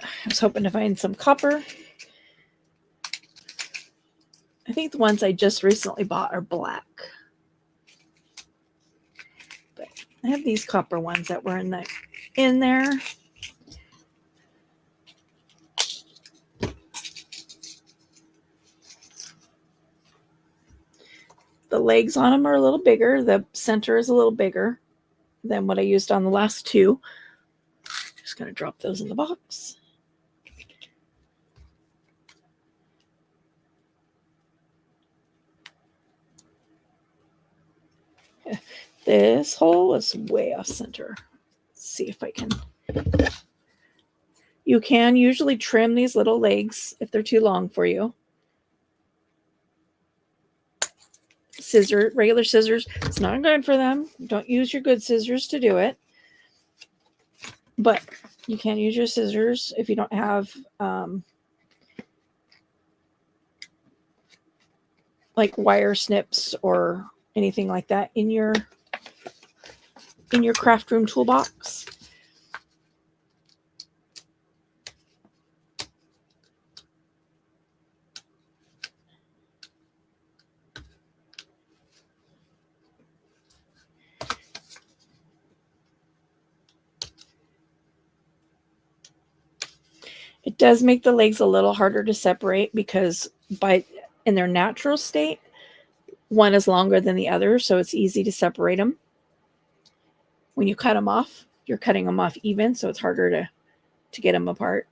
I was hoping to find some copper. I think the ones I just recently bought are black. But I have these copper ones that were in there. The legs on them are a little bigger. The center is a little bigger than what I used on the last two. Just going to drop those in the box. This hole is way off center. Let's see if I can. You can usually trim these little legs if they're too long for you. Regular scissors, it's not good for them. Don't use your good scissors to do it. But you can use your scissors if you don't have like wire snips or anything like that in your craft room toolbox. It does make the legs a little harder to separate because in their natural state, one is longer than the other, so it's easy to separate them. When you cut them off, you're cutting them off even, so it's harder to get them apart.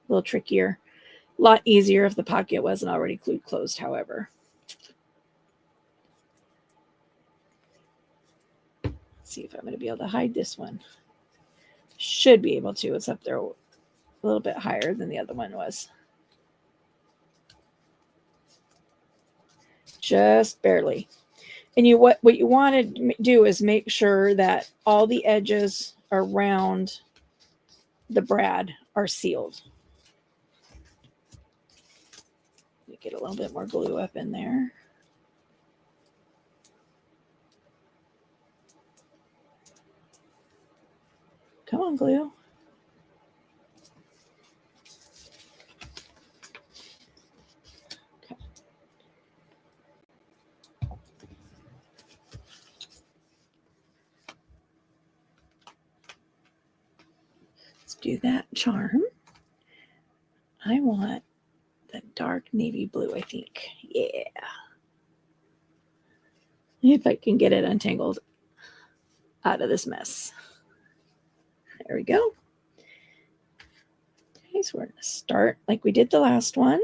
A little trickier. A lot easier if the pocket wasn't already glued closed, however. Let's see if I'm going to be able to hide this one. Should be able to. It's up there a little bit higher than the other one was. Just barely. And what you want to do is make sure that all the edges around the brad are sealed. Get a little bit more glue up in there. Come on, glue. Okay. Let's do that charm. I want the dark navy blue, I think. Yeah. If I can get it untangled out of this mess. There we go. Okay, so we're going to start like we did the last one.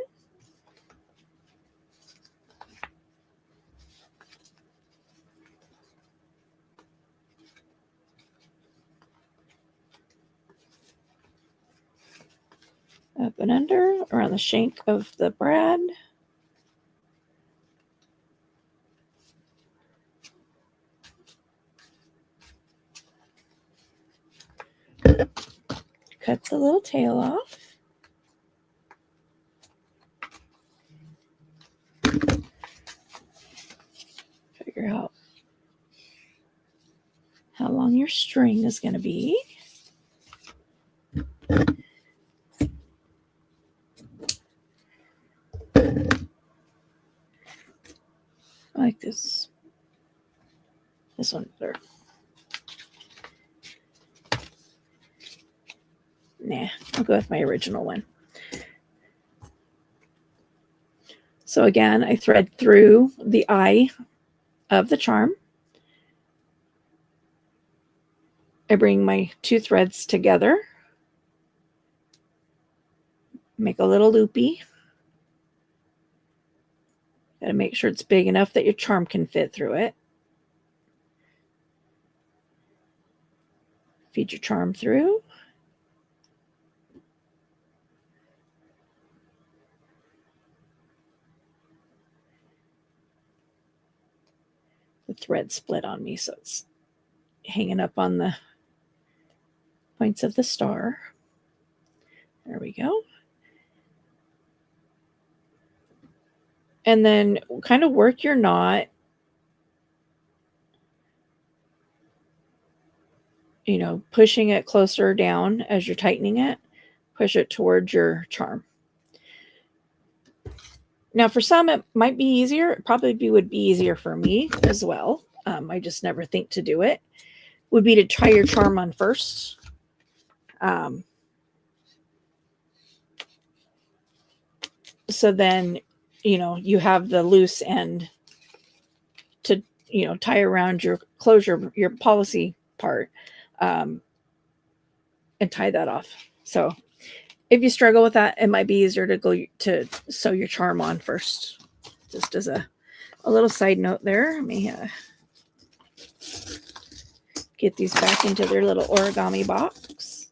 Up and under, around the shank of the brad. Cut the little tail off. Figure out how long your string is going to be. I like this one better. Nah, I'll go with my original one. So again, I thread through the eye of the charm. I bring my two threads together, make a little loopy. Got to make sure it's big enough that your charm can fit through it. Feed your charm through. the thread split on me, so it's hanging up on the points of the star. There we go. And then kind of work your knot, you know, pushing it closer down as you're tightening it. Push it towards your charm. Now, for some, it might be easier. It probably would be easier for me as well. I just never think to do it. Would be to try your charm on first. So then, you know, you have the loose end to, you know, tie around your closure, your policy part, and tie that off. So if you struggle with that, it might be easier to go to sew your charm on first. Just as a little side note there. Let me get these back into their little origami box.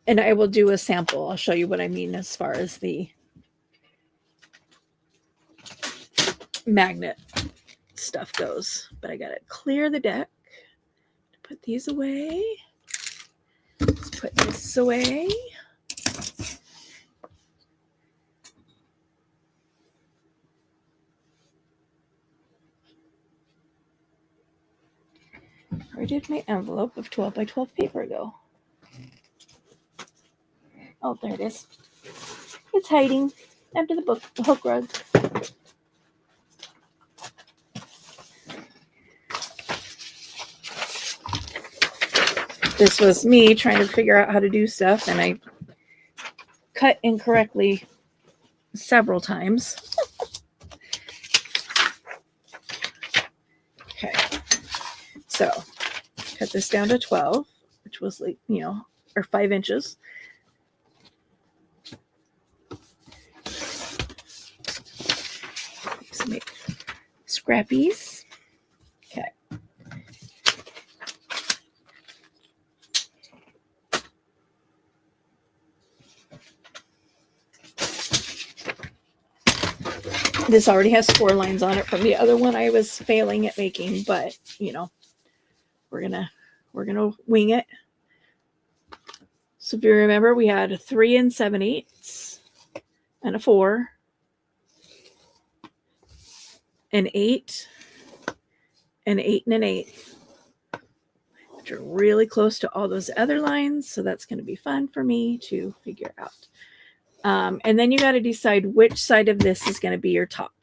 And I will do a sample. I'll show you what I mean as far as the magnet stuff goes. But I got to clear the deck. Put these away. Let's put this away. Where did my envelope of 12 by 12 paper go? Oh, there it is. It's hiding under the hook rug. This was me trying to figure out how to do stuff, and I cut incorrectly several times. Okay, so cut this down to 12, which was like, you know, or 5 inches. Let's make scrappies. Okay. This already has 4 lines on it from the other one I was failing at making, but you know, we're gonna wing it. So if you remember, we had a 3 7/8 and a 4, an 8, an 8 and an 8, which are really close to all those other lines. So that's going to be fun for me to figure out. And then you got to decide which side of this is going to be your top.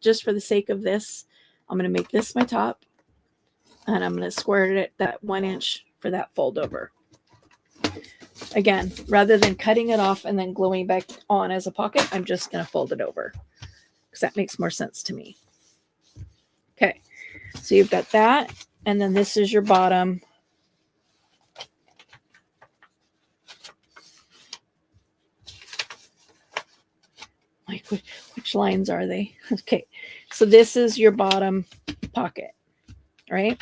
Just for the sake of this, I'm going to make this my top, and I'm going to square it that 1 inch for that fold over. Again, rather than cutting it off and then gluing back on as a pocket, I'm just going to fold it over because that makes more sense to me. Okay, so you've got that, and then this is your bottom. Like, which lines are they? Okay, so this is your bottom pocket, right?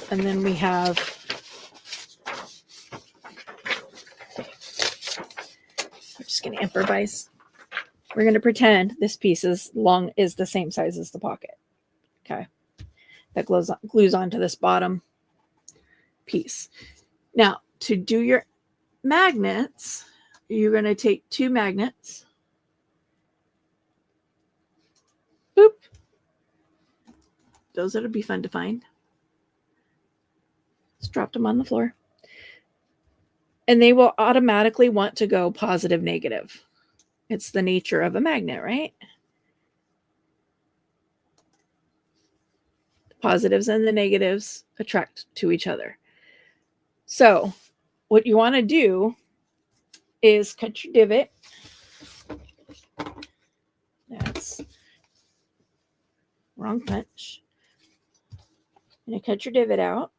And then we have, we're just going to improvise. We're going to pretend this piece is the same size as the pocket. Okay, that glues onto this bottom piece. Now, to do your magnets, you're going to take 2 magnets. Boop. Those that'll be fun to find. Just dropped them on the floor. And they will automatically want to go positive, negative. It's the nature of a magnet, right? The positives and the negatives attract to each other. So what you want to do is cut your divot. That's wrong punch. You're going to cut your divot out.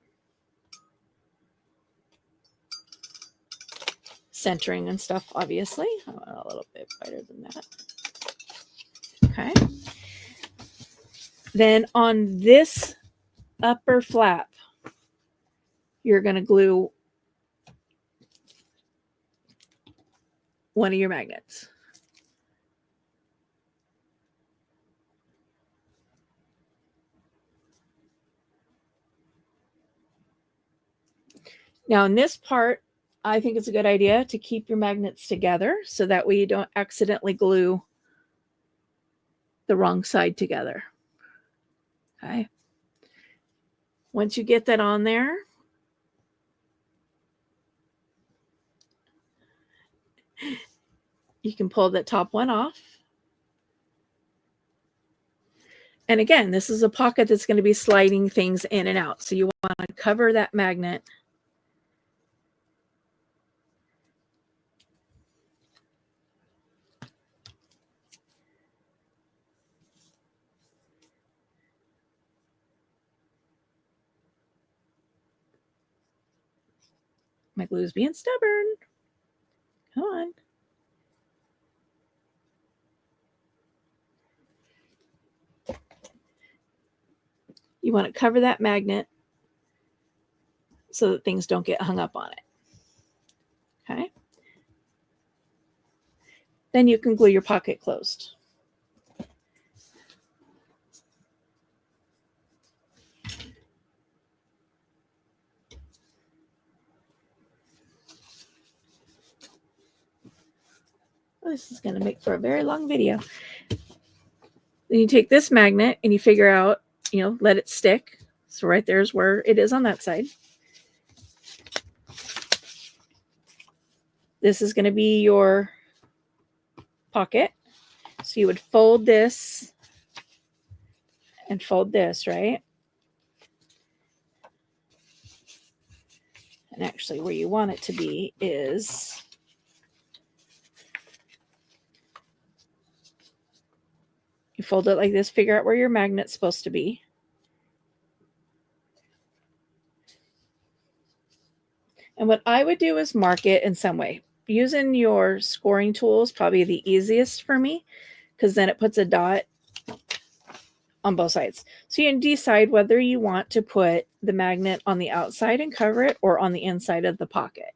Centering and stuff, obviously. I want a little bit wider than that. Okay. Then on this upper flap, you're going to glue one of your magnets. Now in this part, I think it's a good idea to keep your magnets together so that way you don't accidentally glue the wrong side together. Okay. Once you get that on there, you can pull that top one off. And again, this is a pocket that's going to be sliding things in and out. So you want to cover that magnet. My glue is being stubborn. Come on. You want to cover that magnet so that things don't get hung up on it. Okay. Then you can glue your pocket closed. This is going to make for a very long video. Then you take this magnet and you figure out, let it stick. So right there is where it is on that side. This is going to be your pocket. So you would fold this and fold this, right? And actually where you want it to be is you fold it like this, figure out where your magnet's supposed to be. And what I would do is mark it in some way. Using your scoring tool is probably the easiest for me because then it puts a dot on both sides. So you can decide whether you want to put the magnet on the outside and cover it or on the inside of the pocket.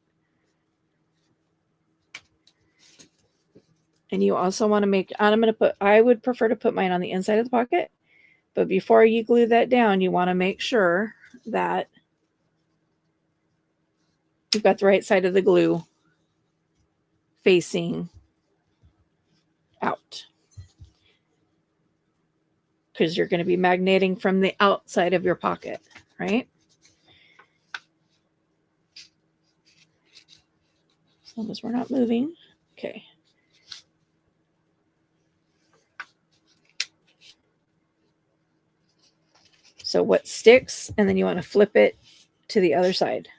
And you also want to make, I would prefer to put mine on the inside of the pocket. But before you glue that down, you want to make sure that you've got the right side of the glue facing out. Because you're going to be magneting from the outside of your pocket, right? As long as we're not moving. Okay. So what sticks, and then you want to flip it to the other side.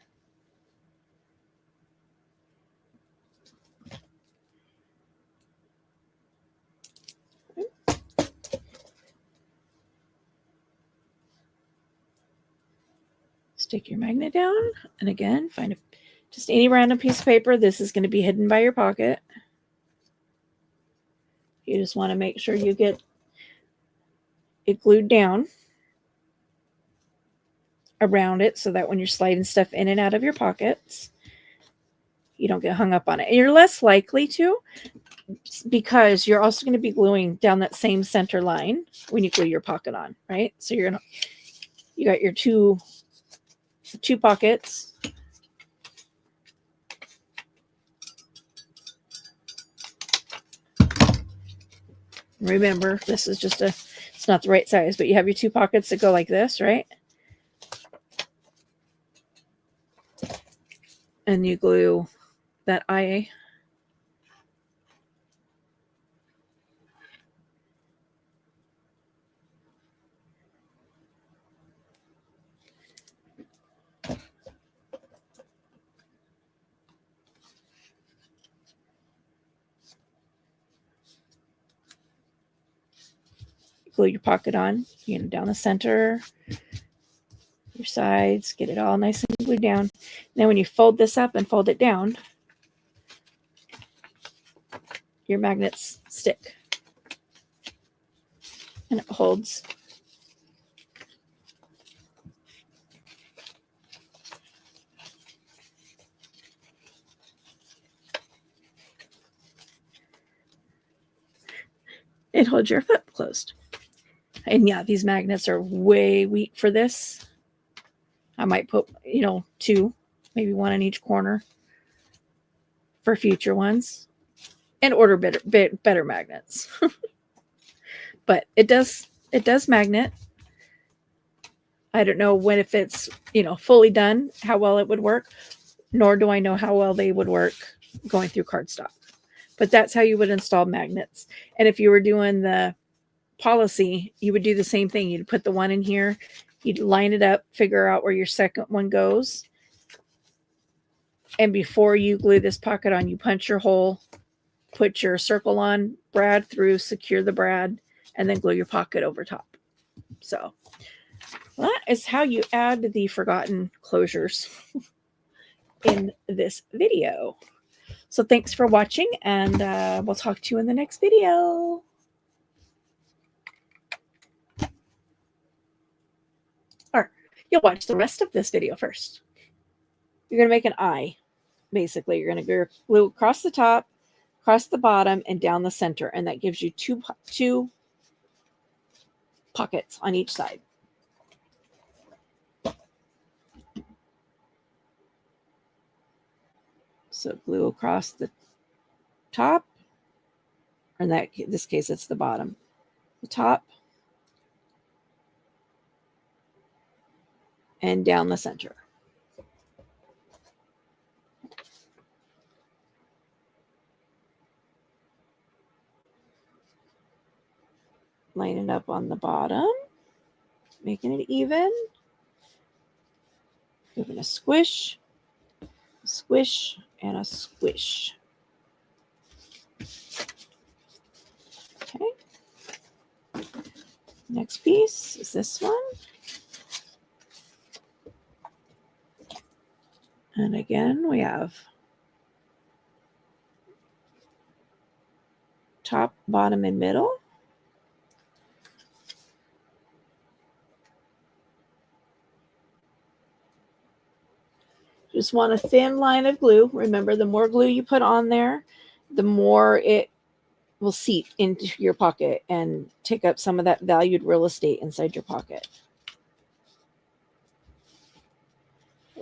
Stick your magnet down, and again, find just any random piece of paper. This is going to be hidden by your pocket. You just want to make sure you get it glued down around it so that when you're sliding stuff in and out of your pockets, you don't get hung up on it. And you're less likely to because you're also going to be gluing down that same center line when you glue your pocket on, right? So you got your two pockets. Remember, this is just it's not the right size, but you have your two pockets that go like this, right? And you glue that eye. Glue your pocket on, down the center. your sides, get it all nice and glued down. Then when you fold this up and fold it down, your magnets stick. And it holds. It holds your foot closed. And yeah, these magnets are way weak for this. I might put, 2, maybe 1 in each corner for future ones, and order better magnets. But it does magnet. I don't know when, if it's, fully done, how well it would work, nor do I know how well they would work going through cardstock. But that's how you would install magnets. And if you were doing the policy, you would do the same thing. You'd put the one in here, you'd line it up, figure out where your second one goes. And before you glue this pocket on, you punch your hole, put your circle on, brad through, secure the brad, and then glue your pocket over top. So that is how you add the forgotten closures in this video. So thanks for watching, and we'll talk to you in the next video. Or you'll watch the rest of this video first. You're going to make an eye. Basically, you're going to glue across the top, across the bottom, and down the center. And that gives you two pockets on each side. So glue across the top, or in this case, it's the bottom. The top and down the center. Line it up on the bottom, making it even. Giving a squish, and a squish. Okay. Next piece is this one. And again, we have top, bottom, and middle. Just want a thin line of glue. Remember, the more glue you put on there, the more it will seep into your pocket and take up some of that valued real estate inside your pocket.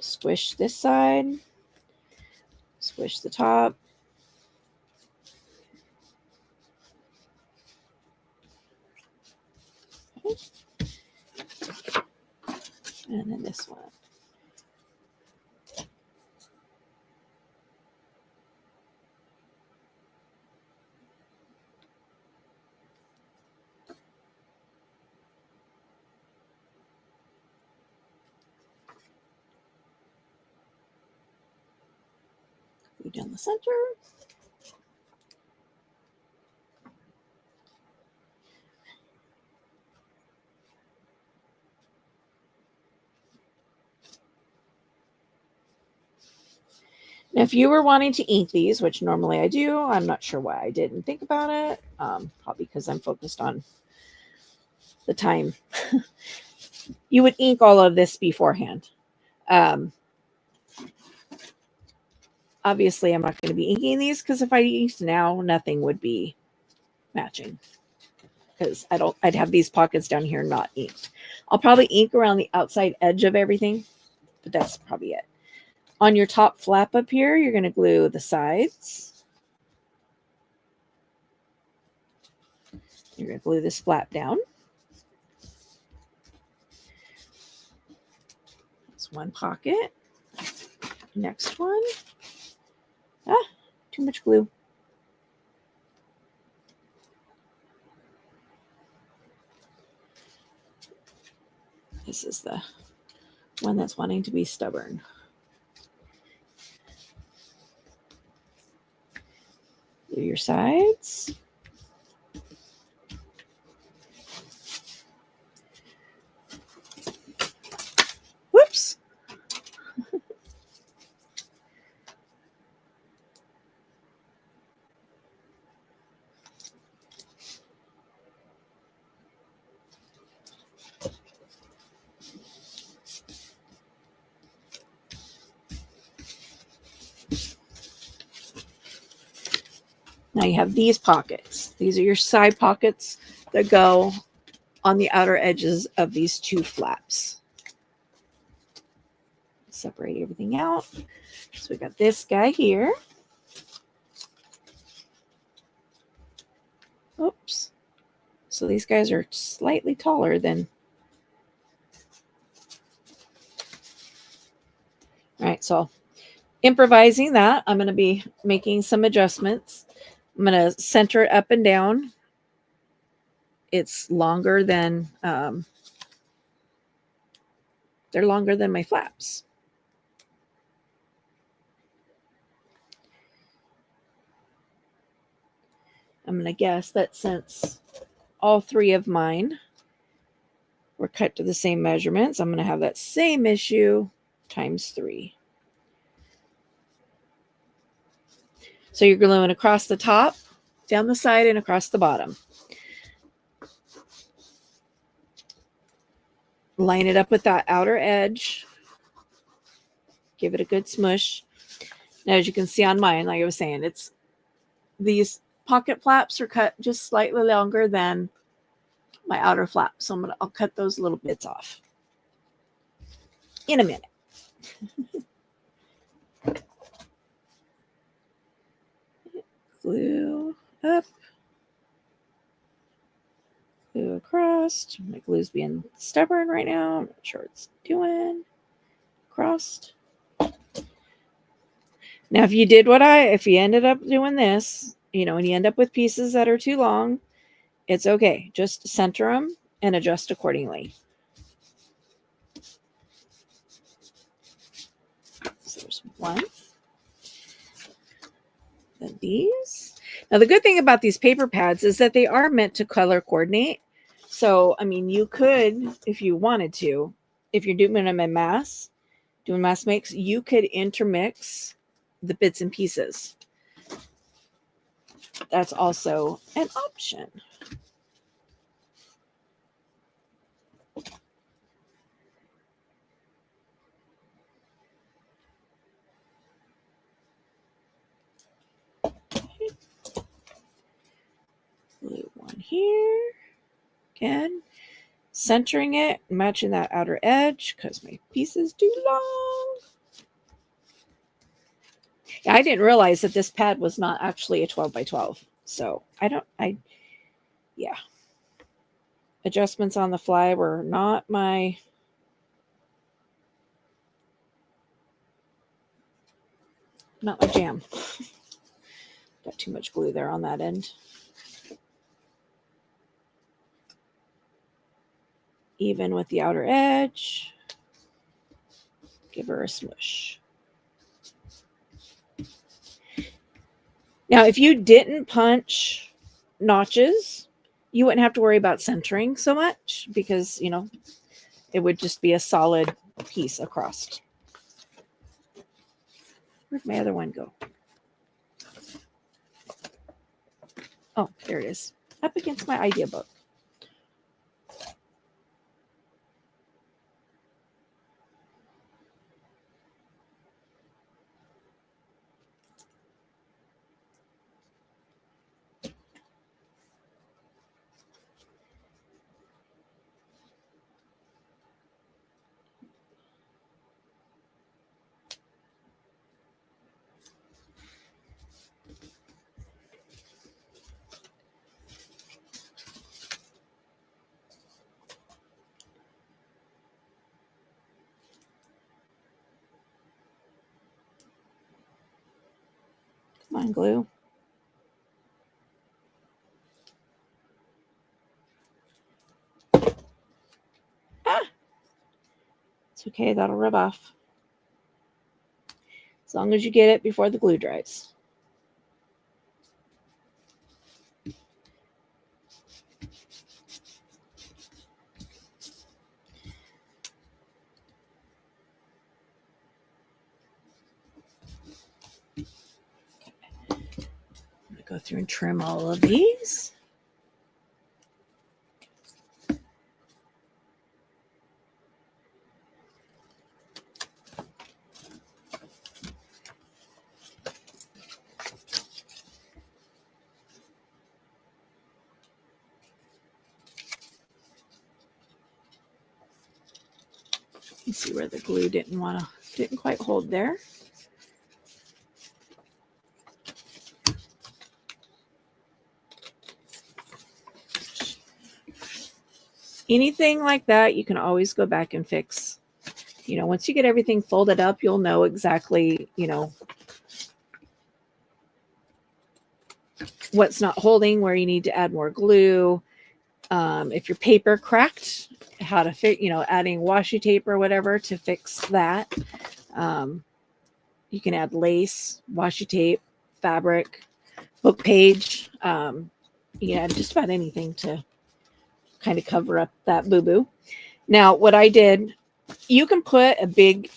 Squish this side. Squish the top. Okay. And then this one. Down the center. Now, if you were wanting to ink these, which normally I do, I'm not sure why I didn't think about it. Probably because I'm focused on the time. You would ink all of this beforehand. Obviously, I'm not going to be inking these because if I inked now, nothing would be matching. Because I'd have these pockets down here not inked. I'll probably ink around the outside edge of everything, but that's probably it. On your top flap up here, you're going to glue the sides. You're going to glue this flap down. That's one pocket. Next one. Too much glue. This is the one that's wanting to be stubborn. Do your sides. Now you have these pockets. These are your side pockets that go on the outer edges of these two flaps. Separate everything out. So we got this guy here. Oops. So these guys are slightly taller than. All right, so improvising that, I'm going to be making some adjustments. I'm going to center it up and down. It's longer than, they're longer than my flaps. I'm going to guess that since all three of mine were cut to the same measurements, I'm going to have that same issue times 3. So you're gluing across the top, down the side, and across the bottom. Line it up with that outer edge. Give it a good smush. Now, as you can see on mine, like I was saying, it's these pocket flaps are cut just slightly longer than my outer flap. So I'll cut those little bits off in a minute. Glue up. Glue across. My glue's being stubborn right now. I'm not sure what it's doing. Crossed. Now, if you ended up doing this, and you end up with pieces that are too long, it's okay. Just center them and adjust accordingly. So there's one. Then these. Now, the good thing about these paper pads is that they are meant to color coordinate. So, I mean, you could, if you wanted to, if you're doing them in mass, doing mass makes, you could intermix the bits and pieces. That's also an option. Glue one here. Again, centering it, matching that outer edge because my piece is too long. Yeah, I didn't realize that this pad was not actually a 12 by 12. So yeah. Adjustments on the fly were not my jam. Got too much glue there on that end. Even with the outer edge. Give her a smush. Now, if you didn't punch notches, you wouldn't have to worry about centering so much because, it would just be a solid piece across. Where'd my other one go? Oh, there it is. Up against my idea book. Come on, glue. It's okay. That'll rub off. As long as you get it before the glue dries. I'm going to go through and trim all of these. You see where the glue didn't quite hold there. Anything like that, you can always go back and fix. You know, once you get everything folded up, you'll know exactly, you know, what's not holding, where you need to add more glue. If your paper cracked, how to fit, you know, adding washi tape or whatever to fix that. You can add lace, washi tape, fabric, book page. You can add just about anything to kind of cover up that boo-boo. Now, what I did, you can put a big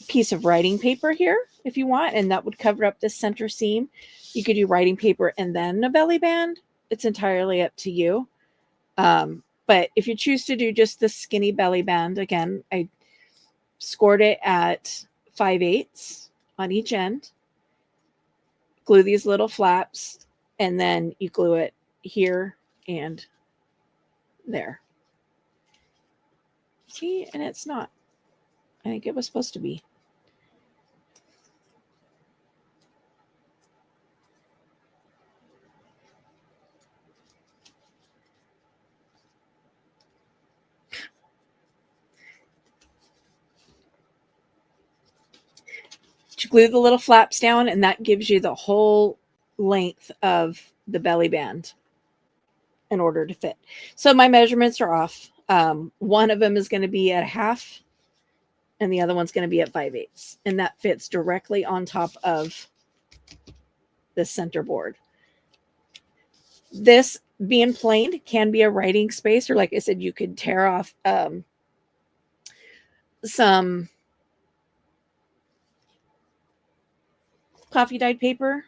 piece of writing paper here if you want, and that would cover up this center seam. You could do writing paper and then a belly band. It's entirely up to you. But if you choose to do just the skinny belly band, again, I scored it at 5/8 on each end. Glue these little flaps, and then you glue it here and there. See, and it's not. I think it was supposed to be. You glue the little flaps down, and that gives you the whole length of the belly band in order to fit. So my measurements are off. One of them is going to be at 1/2, and the other one's going to be at 5/8, and that fits directly on top of the center board. This being planed can be a writing space, or like I said, you could tear off some coffee dyed paper,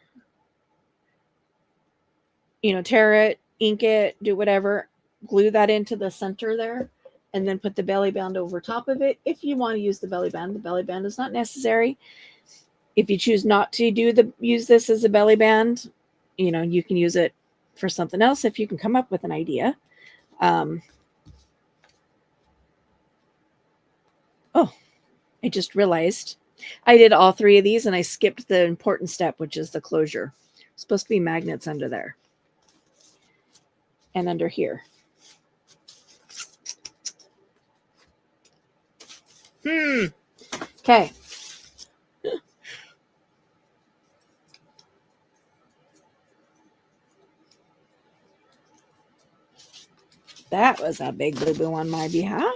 you know, tear it, ink it, do whatever, glue that into the center there, and then put the belly band over top of it. If you want to use the belly band is not necessary. If you choose not to use this as a belly band, you know, you can use it for something else if you can come up with an idea. Oh, I just realized I did all 3 of these and I skipped the important step, which is the closure. It's supposed to be magnets under there and under here. Okay. That was a big boo-boo on my behalf.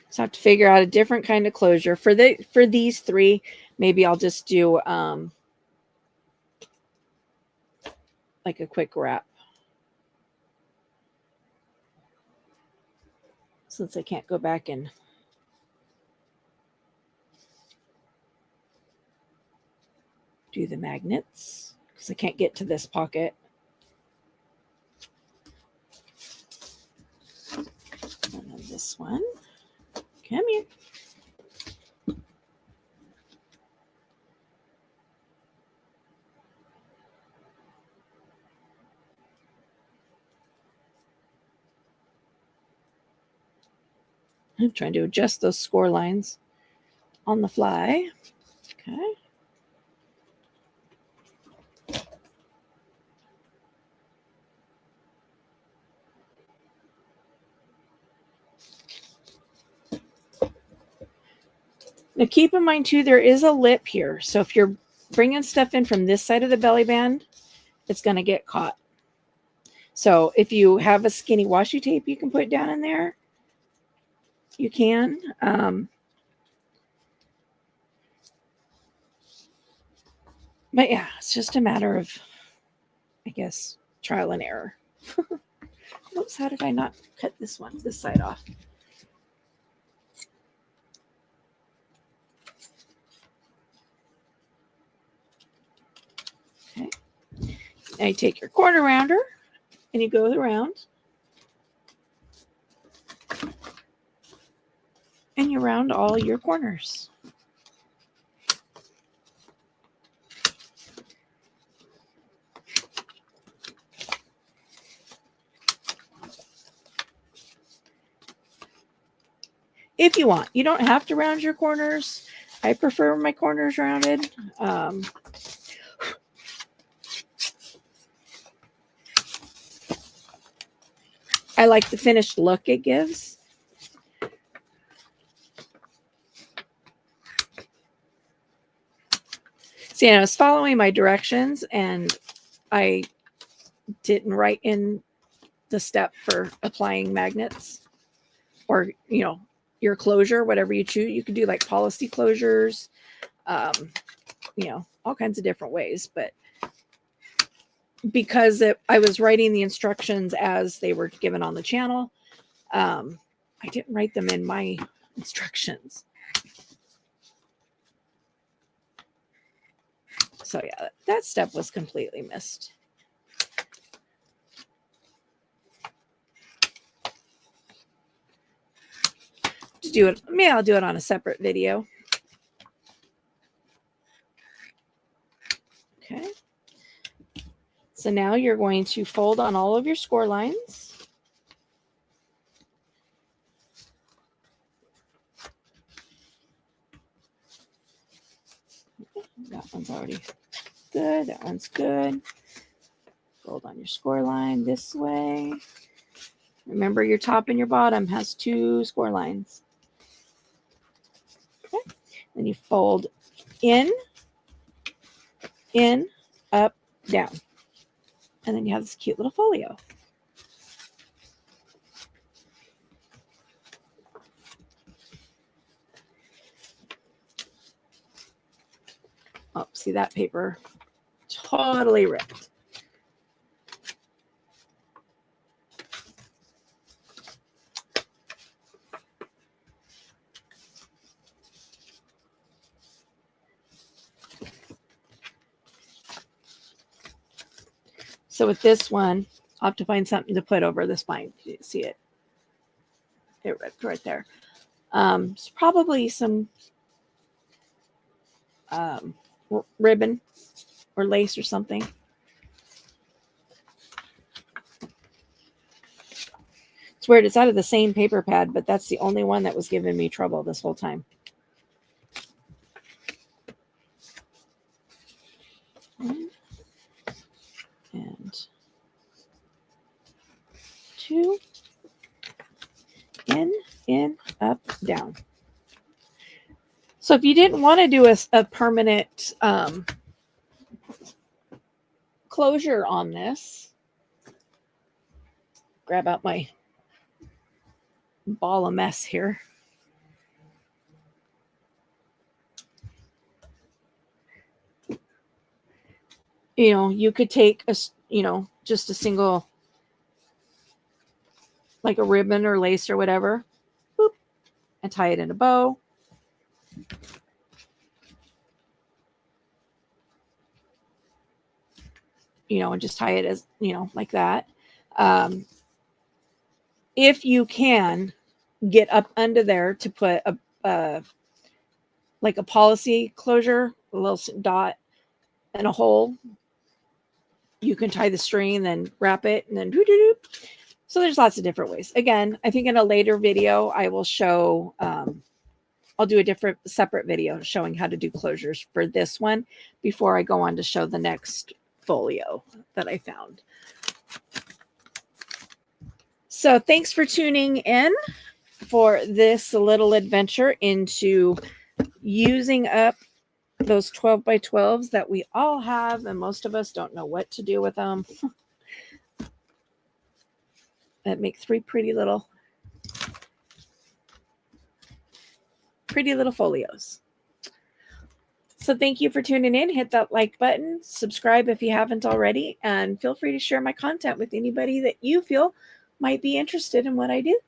So I have to figure out a different kind of closure for these 3. Maybe I'll just do like a quick wrap, since I can't go back and do the magnets because I can't get to this pocket. And then this one, come here. I'm trying to adjust those score lines on the fly. Okay. Now keep in mind too, there is a lip here. So if you're bringing stuff in from this side of the belly band, it's going to get caught. So if you have a skinny washi tape you can put down in there, you can. But yeah, it's just a matter of, I guess, trial and error. Oops, how did I not cut this side off? Okay. Now you take your corner rounder and you go around and you round all your corners. if you want. You don't have to round your corners. I prefer my corners rounded. I like the finished look it gives. See, I was following my directions and I didn't write in the step for applying magnets or, you know, your closure, whatever you choose. You can do like policy closures, you know, all kinds of different ways. But because I was writing the instructions as they were given on the channel, I didn't write them in my instructions. So yeah, that step was completely missed. To do it, maybe I'll do it on a separate video. Okay. So now you're going to fold on all of your score lines. That one's already good. That one's good. Fold on your score line this way. Remember, your top and your bottom has 2 score lines. Okay. Then you fold in, up, down. And then you have this cute little folio. Oh, see that paper? Totally ripped. So with this one, I'll have to find something to put over the spine. You see it? It ripped right there. It's probably some ribbon or lace or something. It's weird. It's out of the same paper pad, but that's the only one that was giving me trouble this whole time. And 2. In, up, down. So if you didn't want to do a permanent closure on this, grab out my ball of mess here. You know, you could take a, you know, just a single, like a ribbon or lace or whatever, boop, and tie it in a bow. You know, and just tie it as, you know, like that. If you can get up under there to put a like a policy closure, a little dot and a hole, you can tie the string and then wrap it and then doo-doo-doo. So there's lots of different ways. Again, I think in a later video, I will show, I'll do a separate video showing how to do closures for this one before I go on to show the next folio that I found. So thanks for tuning in for this little adventure into using up those 12 by 12s that we all have, and most of us don't know what to do with them. That make 3 pretty little folios. So thank you for tuning in. Hit that like button, subscribe if you haven't already, and feel free to share my content with anybody that you feel might be interested in what I do.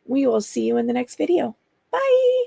We will see you in the next video. Bye.